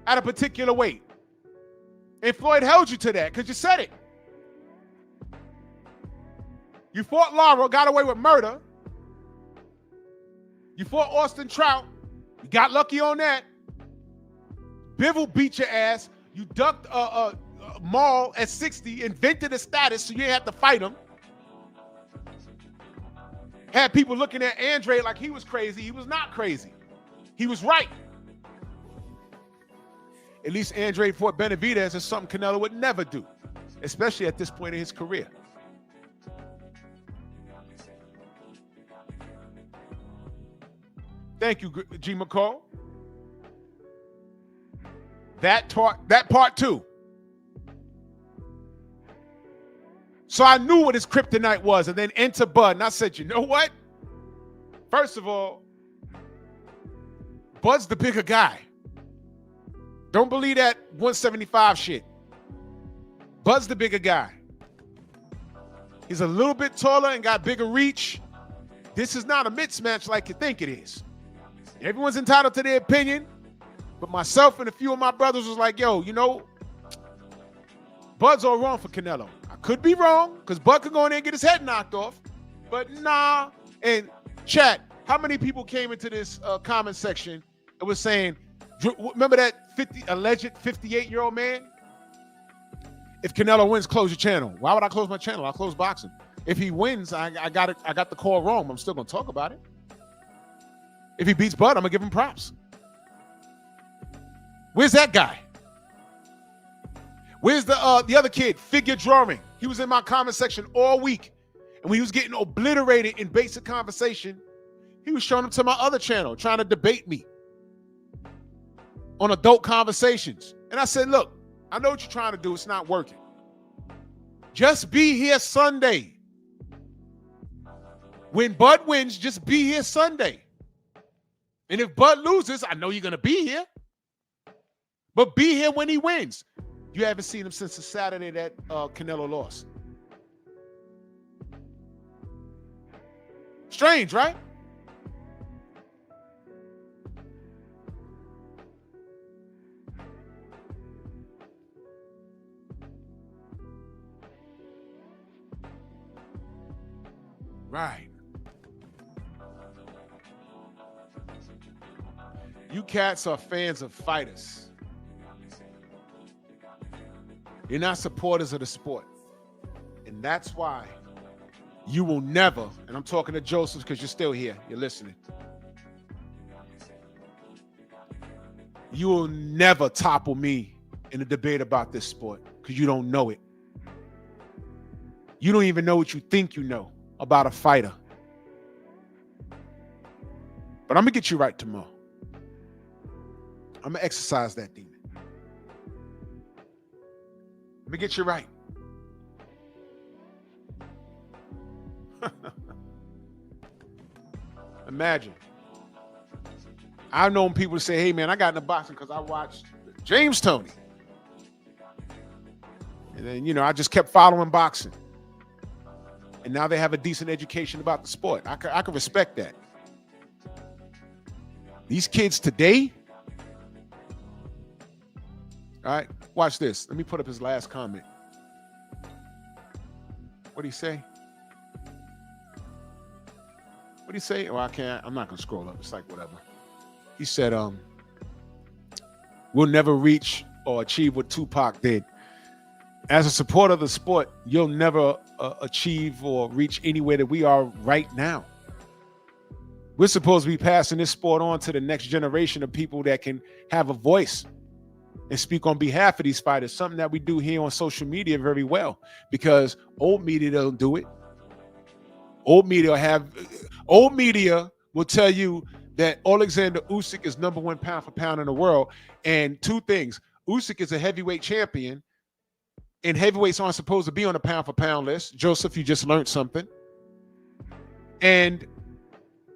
at a particular weight. And Floyd held you to that because you said it. You fought Lara, got away with murder. You fought Austin Trout. You got lucky on that. Bivol beat your ass. You ducked Maul at 60, invented a status so you didn't have to fight him. Had people looking at Andre like he was crazy. He was not crazy. He was right. At least Andre fought Benavidez is something Canelo would never do, especially at this point in his career. Thank you, G. McCall. That part too. So I knew what his kryptonite was, and then enter Bud, and I said, you know what? First of all, Bud's the bigger guy. Don't believe that 175 shit. Bud's the bigger guy. He's a little bit taller and got bigger reach. This is not a mismatch like you think it is. Everyone's entitled to their opinion. But myself and a few of my brothers was like, yo, you know, Bud's all wrong for Canelo. I could be wrong because Bud could go in there and get his head knocked off. But nah. And chat, how many people came into this comment section and was saying, remember that alleged 58-year-old man? If Canelo wins, close your channel. Why would I close my channel? I'll close boxing. If he wins, I got it. I got the call wrong. I'm still gonna talk about it. If he beats Bud, I'm gonna give him props. Where's that guy? Where's the other kid? Figure drawing. He was in my comment section all week, and when he was getting obliterated in basic conversation, he was showing up to my other channel trying to debate me on adult conversations. And I said, look, I know what you're trying to do. It's not working. Just be here Sunday. When Bud wins, just be here Sunday. And if Bud loses, I know you're going to be here. But be here when he wins. You haven't seen him since the Saturday that Canelo lost. Strange, right? Right. You cats are fans of fighters. You're not supporters of the sport. And that's why you will never, and I'm talking to Joseph because you're still here, you're listening. You will never topple me in a debate about this sport because you don't know it. You don't even know what you think you know about a fighter. But I'm going to get you right tomorrow. I'm going to exercise that demon. Let me get you right. Imagine. I've known people say, hey, man, I got into boxing because I watched James Toney. And then, you know, I just kept following boxing. And now they have a decent education about the sport. I can respect that. These kids today, all right, watch this. Let me put up his last comment. What'd he say? What'd he say? Oh, I'm not gonna scroll up. It's like whatever. He said, we'll never reach or achieve what Tupac did. As a supporter of the sport, you'll never achieve or reach anywhere that we are right now. We're supposed to be passing this sport on to the next generation of people that can have a voice and speak on behalf of these fighters, something that we do here on social media very well, because old media don't do it. Old media will tell you that Alexander Usyk is #1 pound for pound in the world. And two things, Usyk is a heavyweight champion, and heavyweights aren't supposed to be on the pound for pound list. Joseph, you just learned something. And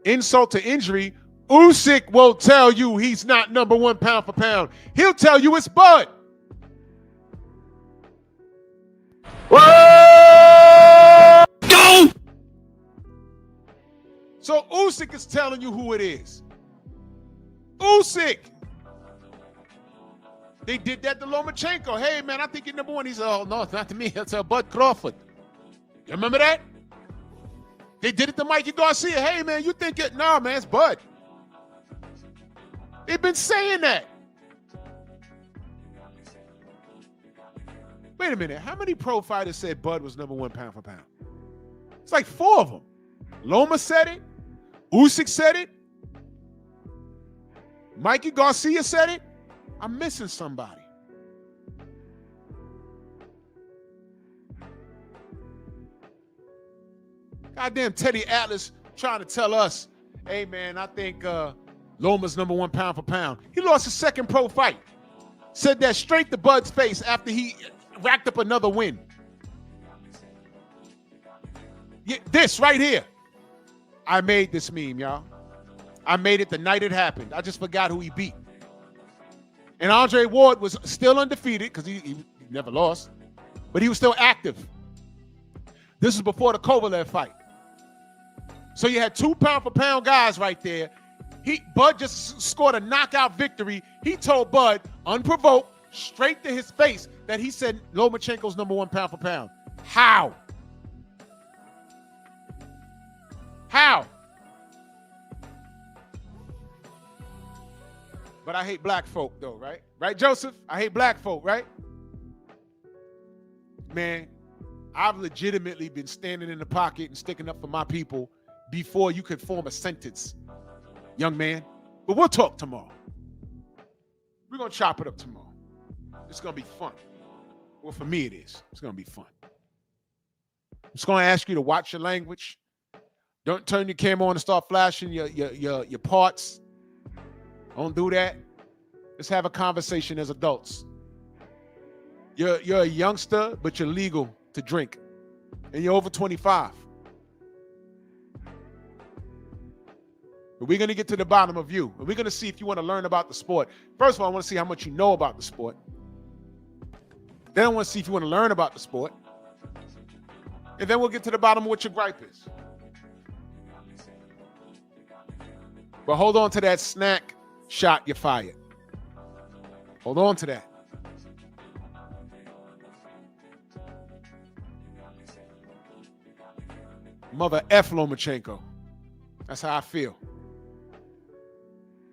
insult to injury, Usyk will tell you he's not #1 pound for pound. He'll tell you it's Bud. Go! So Usyk is telling you who it is. Usyk. They did that to Lomachenko. Hey, man, I think you're #1. He said, oh, no, it's not to me. It's Bud Crawford. You remember that? They did it to Mikey Garcia. Hey, man, you think it? No, man, it's Bud. They've been saying that. Wait a minute. How many pro fighters said Bud was #1 pound for pound? It's like 4 of them. Loma said it. Usyk said it. Mikey Garcia said it. I'm missing somebody. Goddamn Teddy Atlas trying to tell us, hey, man, I think Loma's #1 pound for pound. He lost his second pro fight. Said that straight to Bud's face after he racked up another win. Yeah, this right here. I made this meme, y'all. I made it the night it happened. I just forgot who he beat. And Andre Ward was still undefeated because he never lost, but he was still active. This is before the Kovalev fight. So you had 2 pound for pound guys right there. Bud just scored a knockout victory. He told Bud, unprovoked, straight to his face, that he said Lomachenko's #1 pound for pound. How? How? But I hate black folk, though, right? Right, Joseph? I hate black folk, right? Man, I've legitimately been standing in the pocket and sticking up for my people before you could form a sentence, young man. But we'll talk tomorrow. We're going to chop it up tomorrow. It's going to be fun. Well, for me it is. It's going to be fun. I'm just going to ask you to watch your language. Don't turn your camera on and start flashing your parts. Don't do that. Let's have a conversation as adults. You're a youngster, but you're legal to drink. And you're over 25. But we're going to get to the bottom of you. And we're going to see if you want to learn about the sport. First of all, I want to see how much you know about the sport. Then I want to see if you want to learn about the sport. And then we'll get to the bottom of what your gripe is. But hold on to that snack shot you fired. Hold on to that. Mother F. Lomachenko. That's how I feel.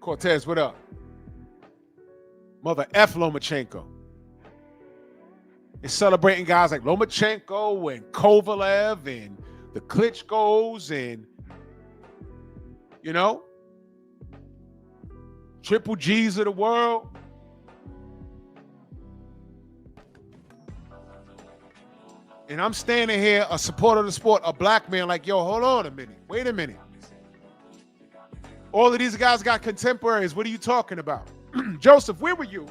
Cortez, what up? Mother F. Lomachenko. And celebrating guys like Lomachenko and Kovalev and the Klitschko's and, you know, Triple G's of the world. And I'm standing here, a supporter of the sport, a black man, like, yo, hold on a minute. Wait a minute. All of these guys got contemporaries. What are you talking about? Joseph, where were you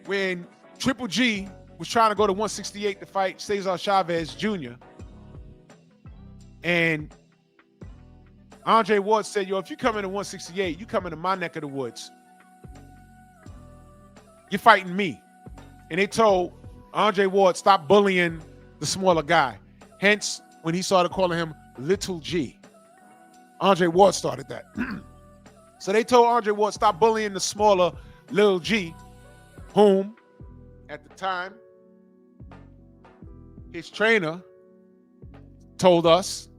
when Triple G was trying to go to 168 to fight Cesar Chavez Jr. and Andre Ward said, yo, if you come into 168, you come into my neck of the woods. You're fighting me. And they told Andre Ward, stop bullying the smaller guy. Hence, when he started calling him Little G. Andre Ward started that. So they told Andre Ward, stop bullying the smaller Lil G, whom, at the time, his trainer told us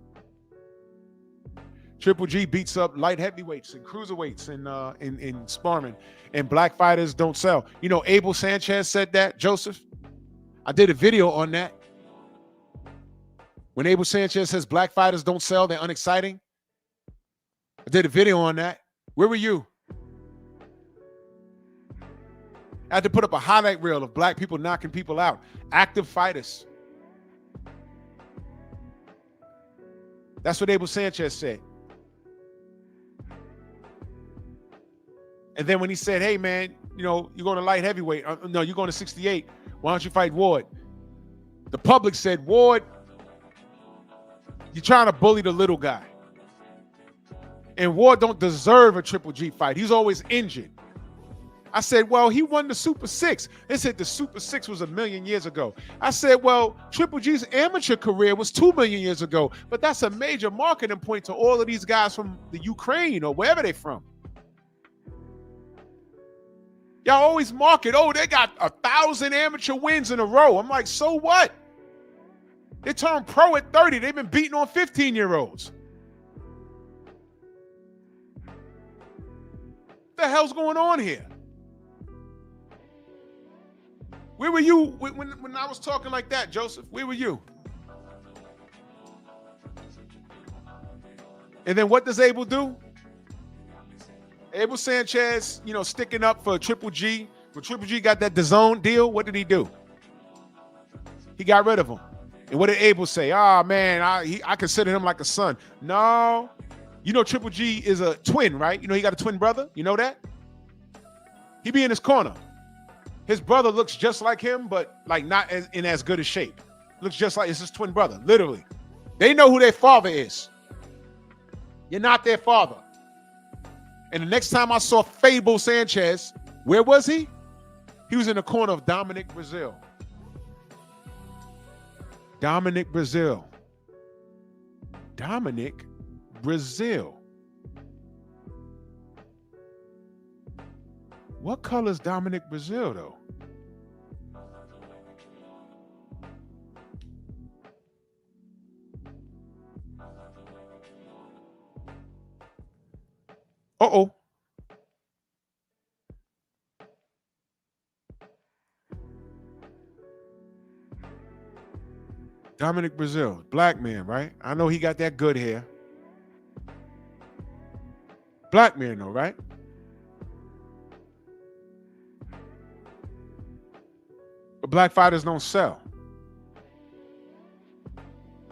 Triple G beats up light heavyweights and cruiserweights in sparring, and black fighters don't sell. You know, Abel Sanchez said that, Joseph. I did a video on that. When Abel Sanchez says black fighters don't sell, they're unexciting. I did a video on that. Where were you? I had to put up a highlight reel of black people knocking people out. Active fighters. That's what Abel Sanchez said. And then when he said, hey, man, you know, you're going to light heavyweight. No, you're going to 68. Why don't you fight Ward? The public said, Ward, you're trying to bully the little guy. And Ward don't deserve a Triple G fight. He's always injured. I said, well, he won the Super 6. They said the Super 6 was 1 million years ago. I said, well, Triple G's amateur career was 2 million years ago. But that's a major marketing point to all of these guys from the Ukraine or wherever they're from. Y'all always market, oh, they got 1,000 amateur wins in a row. I'm like, so what? They turned pro at 30. They've been beating on 15-year-olds. What the hell's going on here? Where were you when I was talking like that, Joseph? Where were you? And then what does Abel do? Abel Sanchez, you know, sticking up for Triple G. When Triple G got that DAZN deal, what did he do? He got rid of him. And what did Abel say? Ah, man, I consider him like a son. No. You know Triple G is a twin, right? You know he got a twin brother? You know that? He be in his corner. His brother looks just like him, but like not in as good a shape. Looks just like it's his twin brother, literally. They know who their father is. You're not their father. And the next time I saw Fable Sanchez, where was he? He was in the corner of Dominic Brazil. Dominic Brazil. Dominic Brazil. What color is Dominic Brazil, though? Uh-oh. Dominic Brazil, black man, right? I know he got that good hair. Black man, though, right? But black fighters don't sell.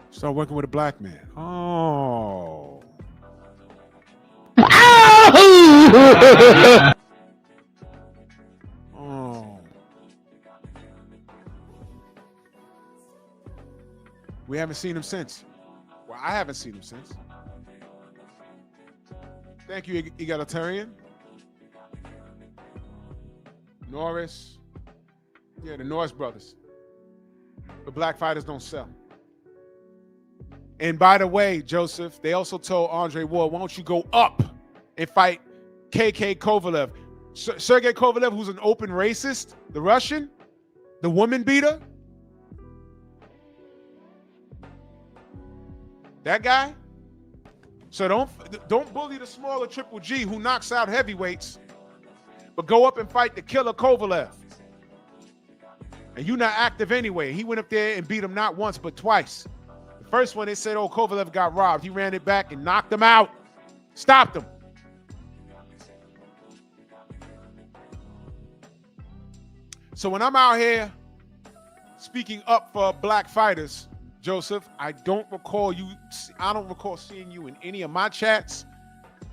Start working with a black man. Oh. Oh. We haven't seen him since. Well, I haven't seen him since. Thank you, egalitarian. Norris. Yeah, the Norris brothers. The black fighters don't sell. And by the way, Joseph, they also told Andre Ward, why don't you go up and fight KK Kovalev? Sergey Kovalev, who's an open racist, the Russian, the woman beater. That guy. So don't bully the smaller Triple G who knocks out heavyweights, but go up and fight the killer Kovalev. And you're not active anyway. He went up there and beat him not once, but twice. The first one, they said, oh, Kovalev got robbed. He ran it back and knocked him out. Stopped him. So when I'm out here speaking up for black fighters, Joseph, I don't recall seeing you in any of my chats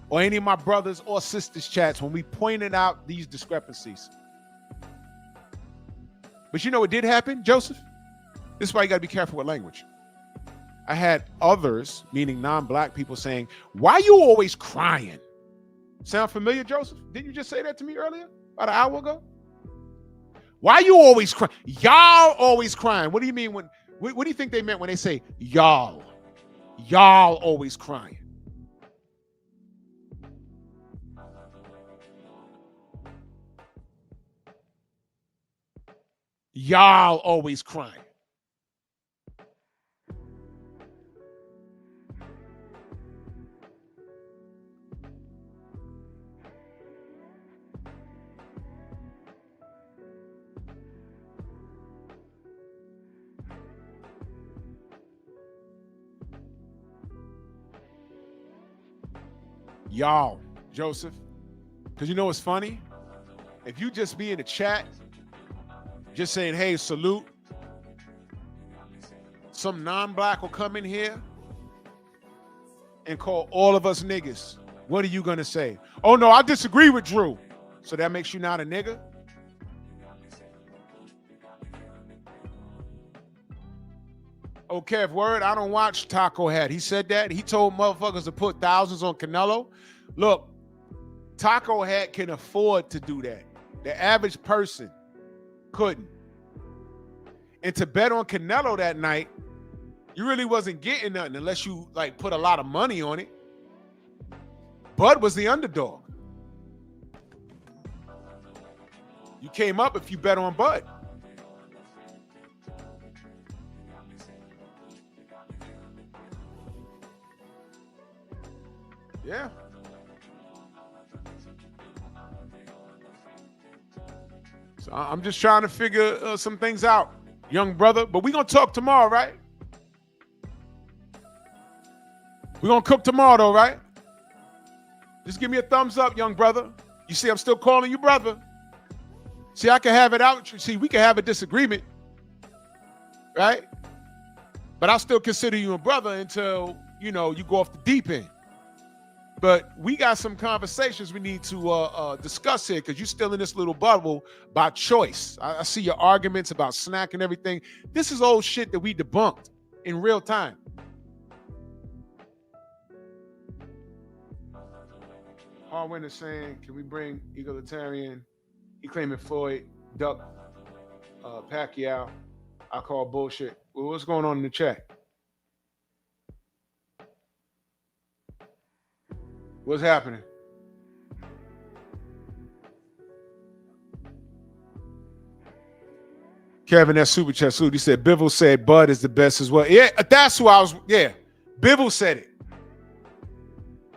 or any of my brothers or sisters' chats when we pointed out these discrepancies. But you know what did happen, Joseph? This is why you got to be careful with language. I had others, meaning non-black people, saying, why you always crying? Sound familiar, Joseph? Didn't you just say that to me earlier, about an hour ago? Why you always crying? Y'all always crying. What do you mean when, what do you think they meant when they say y'all? Y'all always crying. Y'all always crying. Y'all, Joseph. Because you know what's funny? If you just be in the chat, just saying, hey, salute, some non-black will come in here and call all of us niggas. What are you going to say? Oh, no, I disagree with Drew. So that makes you not a nigga? Okay, if word, I don't watch Taco Hat. He said that. He told motherfuckers to put thousands on Canelo. Look, Taco Hat can afford to do that. The average person couldn't. And to bet on Canelo that night, you really wasn't getting nothing unless you like put a lot of money on it. Bud was the underdog. You came up if you bet on Bud. Yeah. So I'm just trying to figure some things out, young brother. But we're going to talk tomorrow, right? We're going to cook tomorrow, though, right? Just give me a thumbs up, young brother. You see, I'm still calling you brother. See, I can have it out. See, we can have a disagreement, right? But I'll still consider you a brother until, you know, you go off the deep end. But we got some conversations we need to discuss here because you're still in this little bubble by choice. I see your arguments about snack and everything. This is old shit that we debunked in real time. Harwin is saying, can we bring egalitarian? He claiming Floyd duck Pacquiao. I call bullshit. Well, what's going on in the chat? What's happening? Kevin, that super chat salute. He said Bivol said Bud is the best as well. Yeah, that's who I was. Yeah, Bivol said it.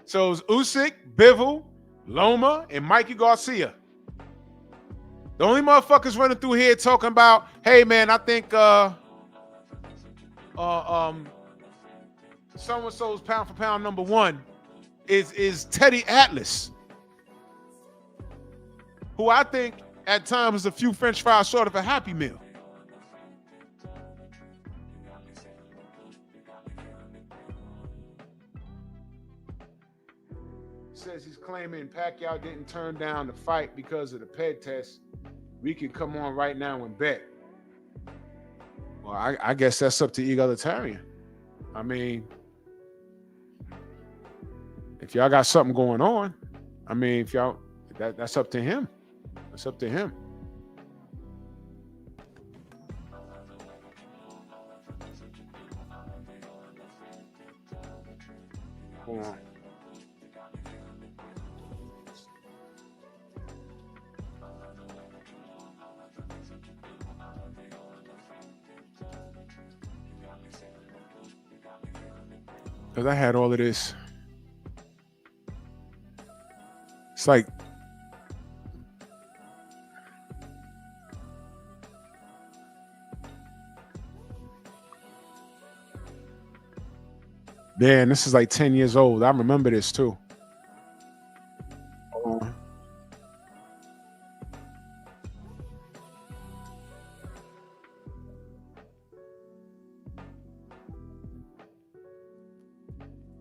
So it was Usyk, Bivol, Loma, and Mikey Garcia. The only motherfuckers running through here talking about, hey man, I think so-and-so's pound for pound number one is Teddy Atlas, who I think at times is a few French fries short of a Happy Meal. Says he's claiming Pacquiao didn't turn down the fight because of the peg test. We can come on right now and bet. Well, I guess that's up to egalitarian. I mean, if y'all got something going on, I mean, if y'all that's up to him. That's up to him. Hold on. Because I had all of this. It's like man, this is like 10 years old. I remember this too. Hold on.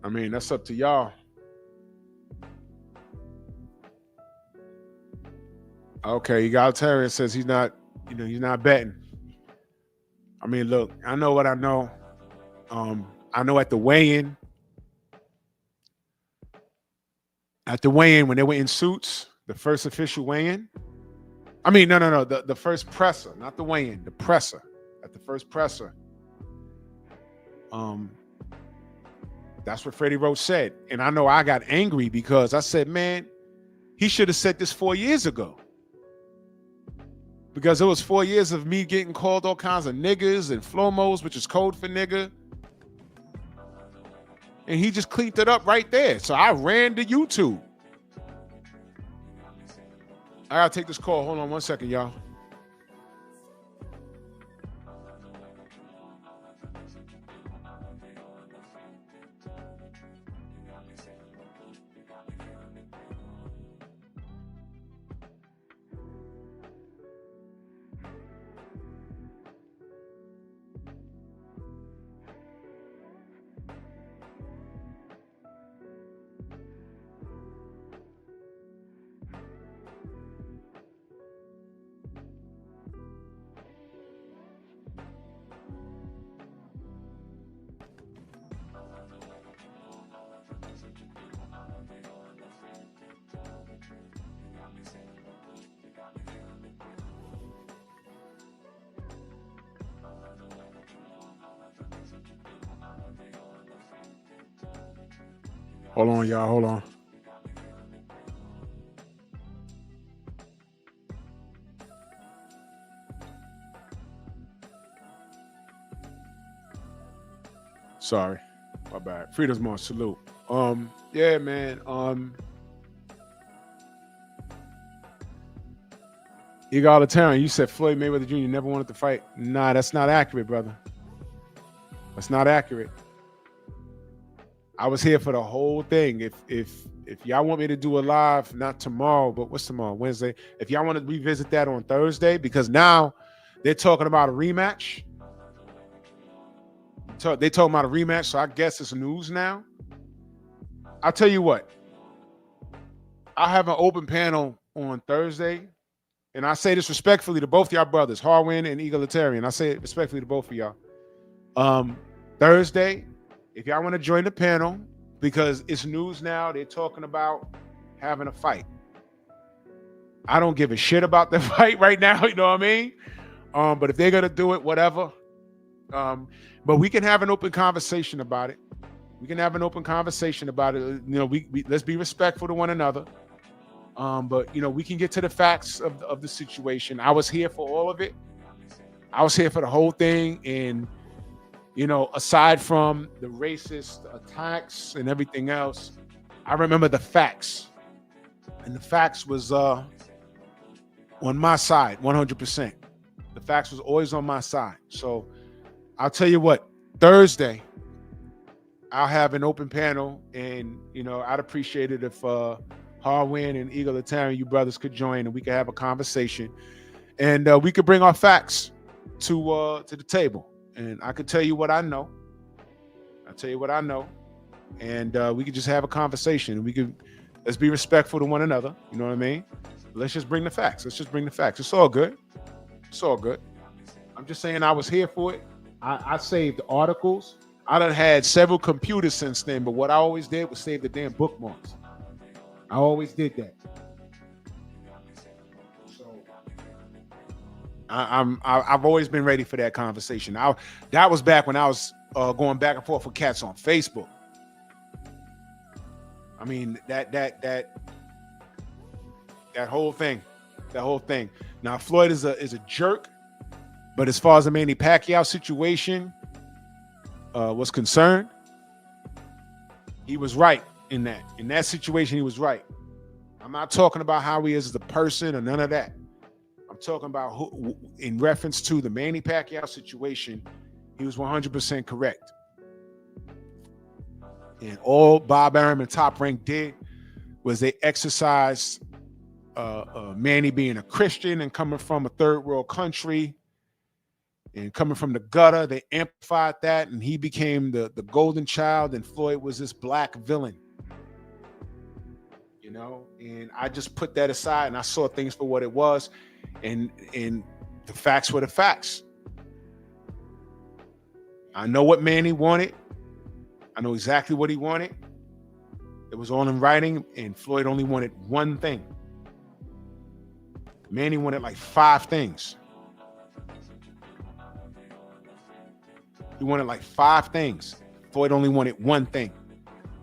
I mean, that's up to y'all. Okay, egalitarian says he's not, he's not betting. I mean, look, I know what I know. I know at the weigh-in, when they were in suits, the first official weigh-in. I mean, no, the first presser, not the weigh-in, the presser. At the first presser. That's what Freddie Roach said. And I know I got angry because I said, man, he should have said this 4 years ago. Because it was 4 years of me getting called all kinds of niggas and flomos, which is code for nigga. And he just cleaned it up right there. So I ran to YouTube. I gotta take this call. Hold on 1 second, y'all. Hold on, y'all. Hold on. Sorry. My bad. Freedom's more salute. Yeah, man. Egalitarian, you said Floyd Mayweather Jr. never wanted to fight. Nah, that's not accurate, brother. That's not accurate. I was here for the whole thing. If y'all want me to do a live, not tomorrow, but what's tomorrow? Wednesday. If y'all want to revisit that on Thursday, because now they're talking about a rematch. They talking about a rematch, so I guess it's news now. I'll tell you what. I have an open panel on Thursday, and I say this respectfully to both y'all brothers, Harwin and Egalitarian. I say it respectfully to both of y'all. Thursday, if y'all want to join the panel, because it's news now, they're talking about having a fight. I don't give a shit about the fight right now, you know what I mean? But if they're gonna do it, whatever. But we can have an open conversation about it. We can have an open conversation about it. You know, we let's be respectful to one another. But you know, we can get to the facts of the situation. I was here for all of it. I was here for the whole thing. And, you know, aside from the racist attacks and everything else, I remember the facts. And the facts was on my side, 100%. The facts was always on my side. So I'll tell you what, Thursday, I'll have an open panel, and, you know, I'd appreciate it if Harwin and Eagle Italian, you brothers, could join, and we could have a conversation, and we could bring our facts to the table, and I could tell you what I know. I'll tell you what I know, and we could just have a conversation. Let's be respectful to one another. You know what I mean? Let's just bring the facts. Let's just bring the facts. It's all good. It's all good. I'm just saying I was here for it. I saved articles. I done had several computers since then, but what I always did was save the damn bookmarks. I always did that. So I've always been ready for that conversation. That was back when I was going back and forth with cats on Facebook. I mean, that whole thing. Now Floyd is a jerk, but as far as the Manny Pacquiao situation was concerned, he was right in that. In that situation, he was right. I'm not talking about how he is as a person or none of that. I'm talking about who, in reference to the Manny Pacquiao situation, he was 100% correct. And all Bob Arum and Top Rank did was they exercised Manny being a Christian and coming from a third world country and coming from the gutter. They amplified that, and he became the golden child, and Floyd was this black villain. You know, and I just put that aside, and I saw things for what it was, and the facts were the facts. I know what Manny wanted. I know exactly what he wanted. It was all in writing, and Floyd only wanted one thing. Manny wanted like 5 things. He wanted like 5 things. Floyd only wanted one thing.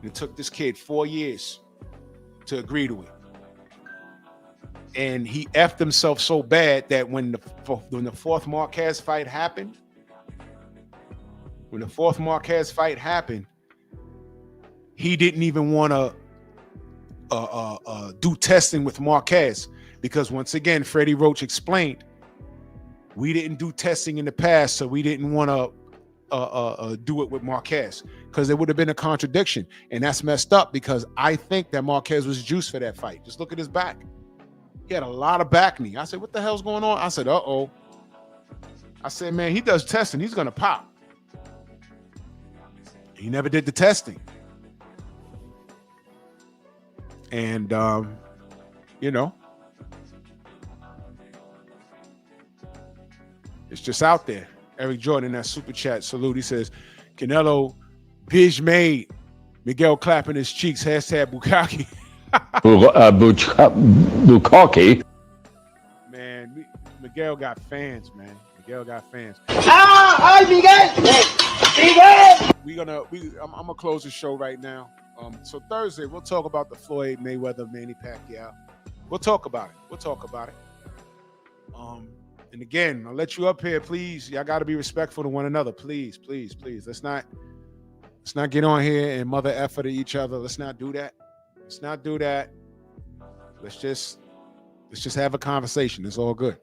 And it took this kid 4 years to agree to it. And he effed himself so bad that when the fourth Marquez fight happened, he didn't even want to do testing with Marquez, because once again, Freddie Roach explained, we didn't do testing in the past, so we didn't want to do it with Marquez, because there would have been a contradiction, and that's messed up, because I think that Marquez was juiced for that fight. Just look at his back. He had a lot of back knee. I said, what the hell's going on? I said, uh-oh. I said, man, he does testing. He's going to pop. He never did the testing. And, you know, it's just out there. Eric Jordan, that super chat salute. He says, Canelo, Bish made. Miguel clapping his cheeks. Hashtag Bukaki. Bukaki. Man, Miguel got fans, man. Miguel got fans. I'm gonna close the show right now. So Thursday we'll talk about the Floyd Mayweather Manny Pacquiao. We'll talk about it. And again, I'll let you up here, please. Y'all got to be respectful to one another, please. Let's not get on here and mother effer to each other. Let's not do that. Let's just have a conversation. It's all good.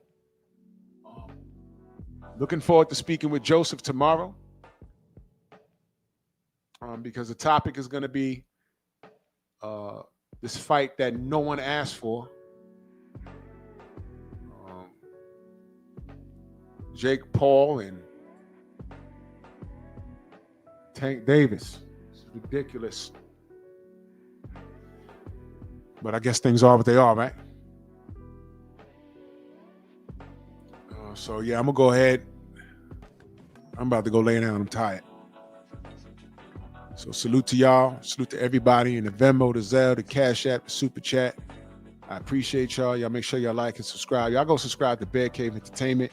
Looking forward to speaking with Joseph tomorrow, because the topic is going to be this fight that no one asked for. Jake Paul and Tank Davis. It's ridiculous. But I guess things are what they are, right? So, yeah, I'm going to go ahead. I'm about to go lay down. I'm tired. So salute to y'all. Salute to everybody in the Venmo, the Zelle, the Cash App, the Super Chat. I appreciate y'all. Y'all make sure y'all like and subscribe. Y'all go subscribe to Bear Cave Entertainment.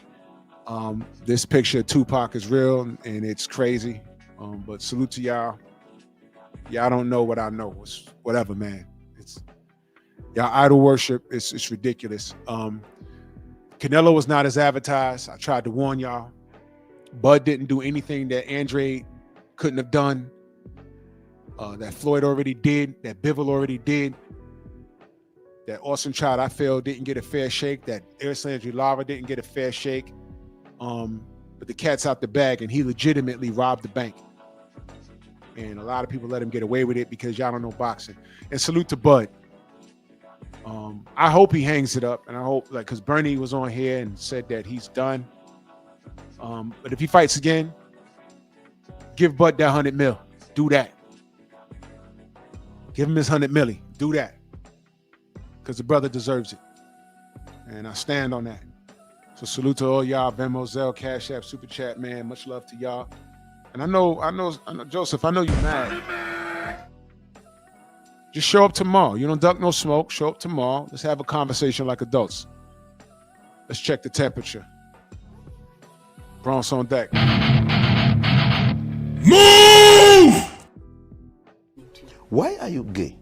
This picture of Tupac is real and it's crazy. But salute to y'all. Y'all don't know what I know. It's whatever, man. It's y'all idol worship. It's ridiculous. Canelo was not as advertised. I tried to warn y'all. Bud didn't do anything that Andre couldn't have done. That Floyd already did. That Bivol already did. That Austin Child, I feel, didn't get a fair shake. That Erislands Lara didn't get a fair shake. But the cat's out the bag, and he legitimately robbed the bank. And a lot of people let him get away with it because y'all don't know boxing. And salute to Bud. I hope he hangs it up, and I hope, like, because Bernie was on here and said that he's done. But if he fights again, give Bud that 100 mil. Do that. Give him his 100 milli. Do that. Because the brother deserves it. And I stand on that. So salute to all y'all, Venmo, Zelle, Cash App, Super Chat, man. Much love to y'all. And I know, Joseph, I know you're mad. Just show up tomorrow. You don't duck no smoke. Show up tomorrow. Let's have a conversation like adults. Let's check the temperature. Bronx on deck. Move! Why are you gay?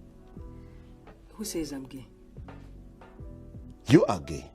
Who says I'm gay? You are gay.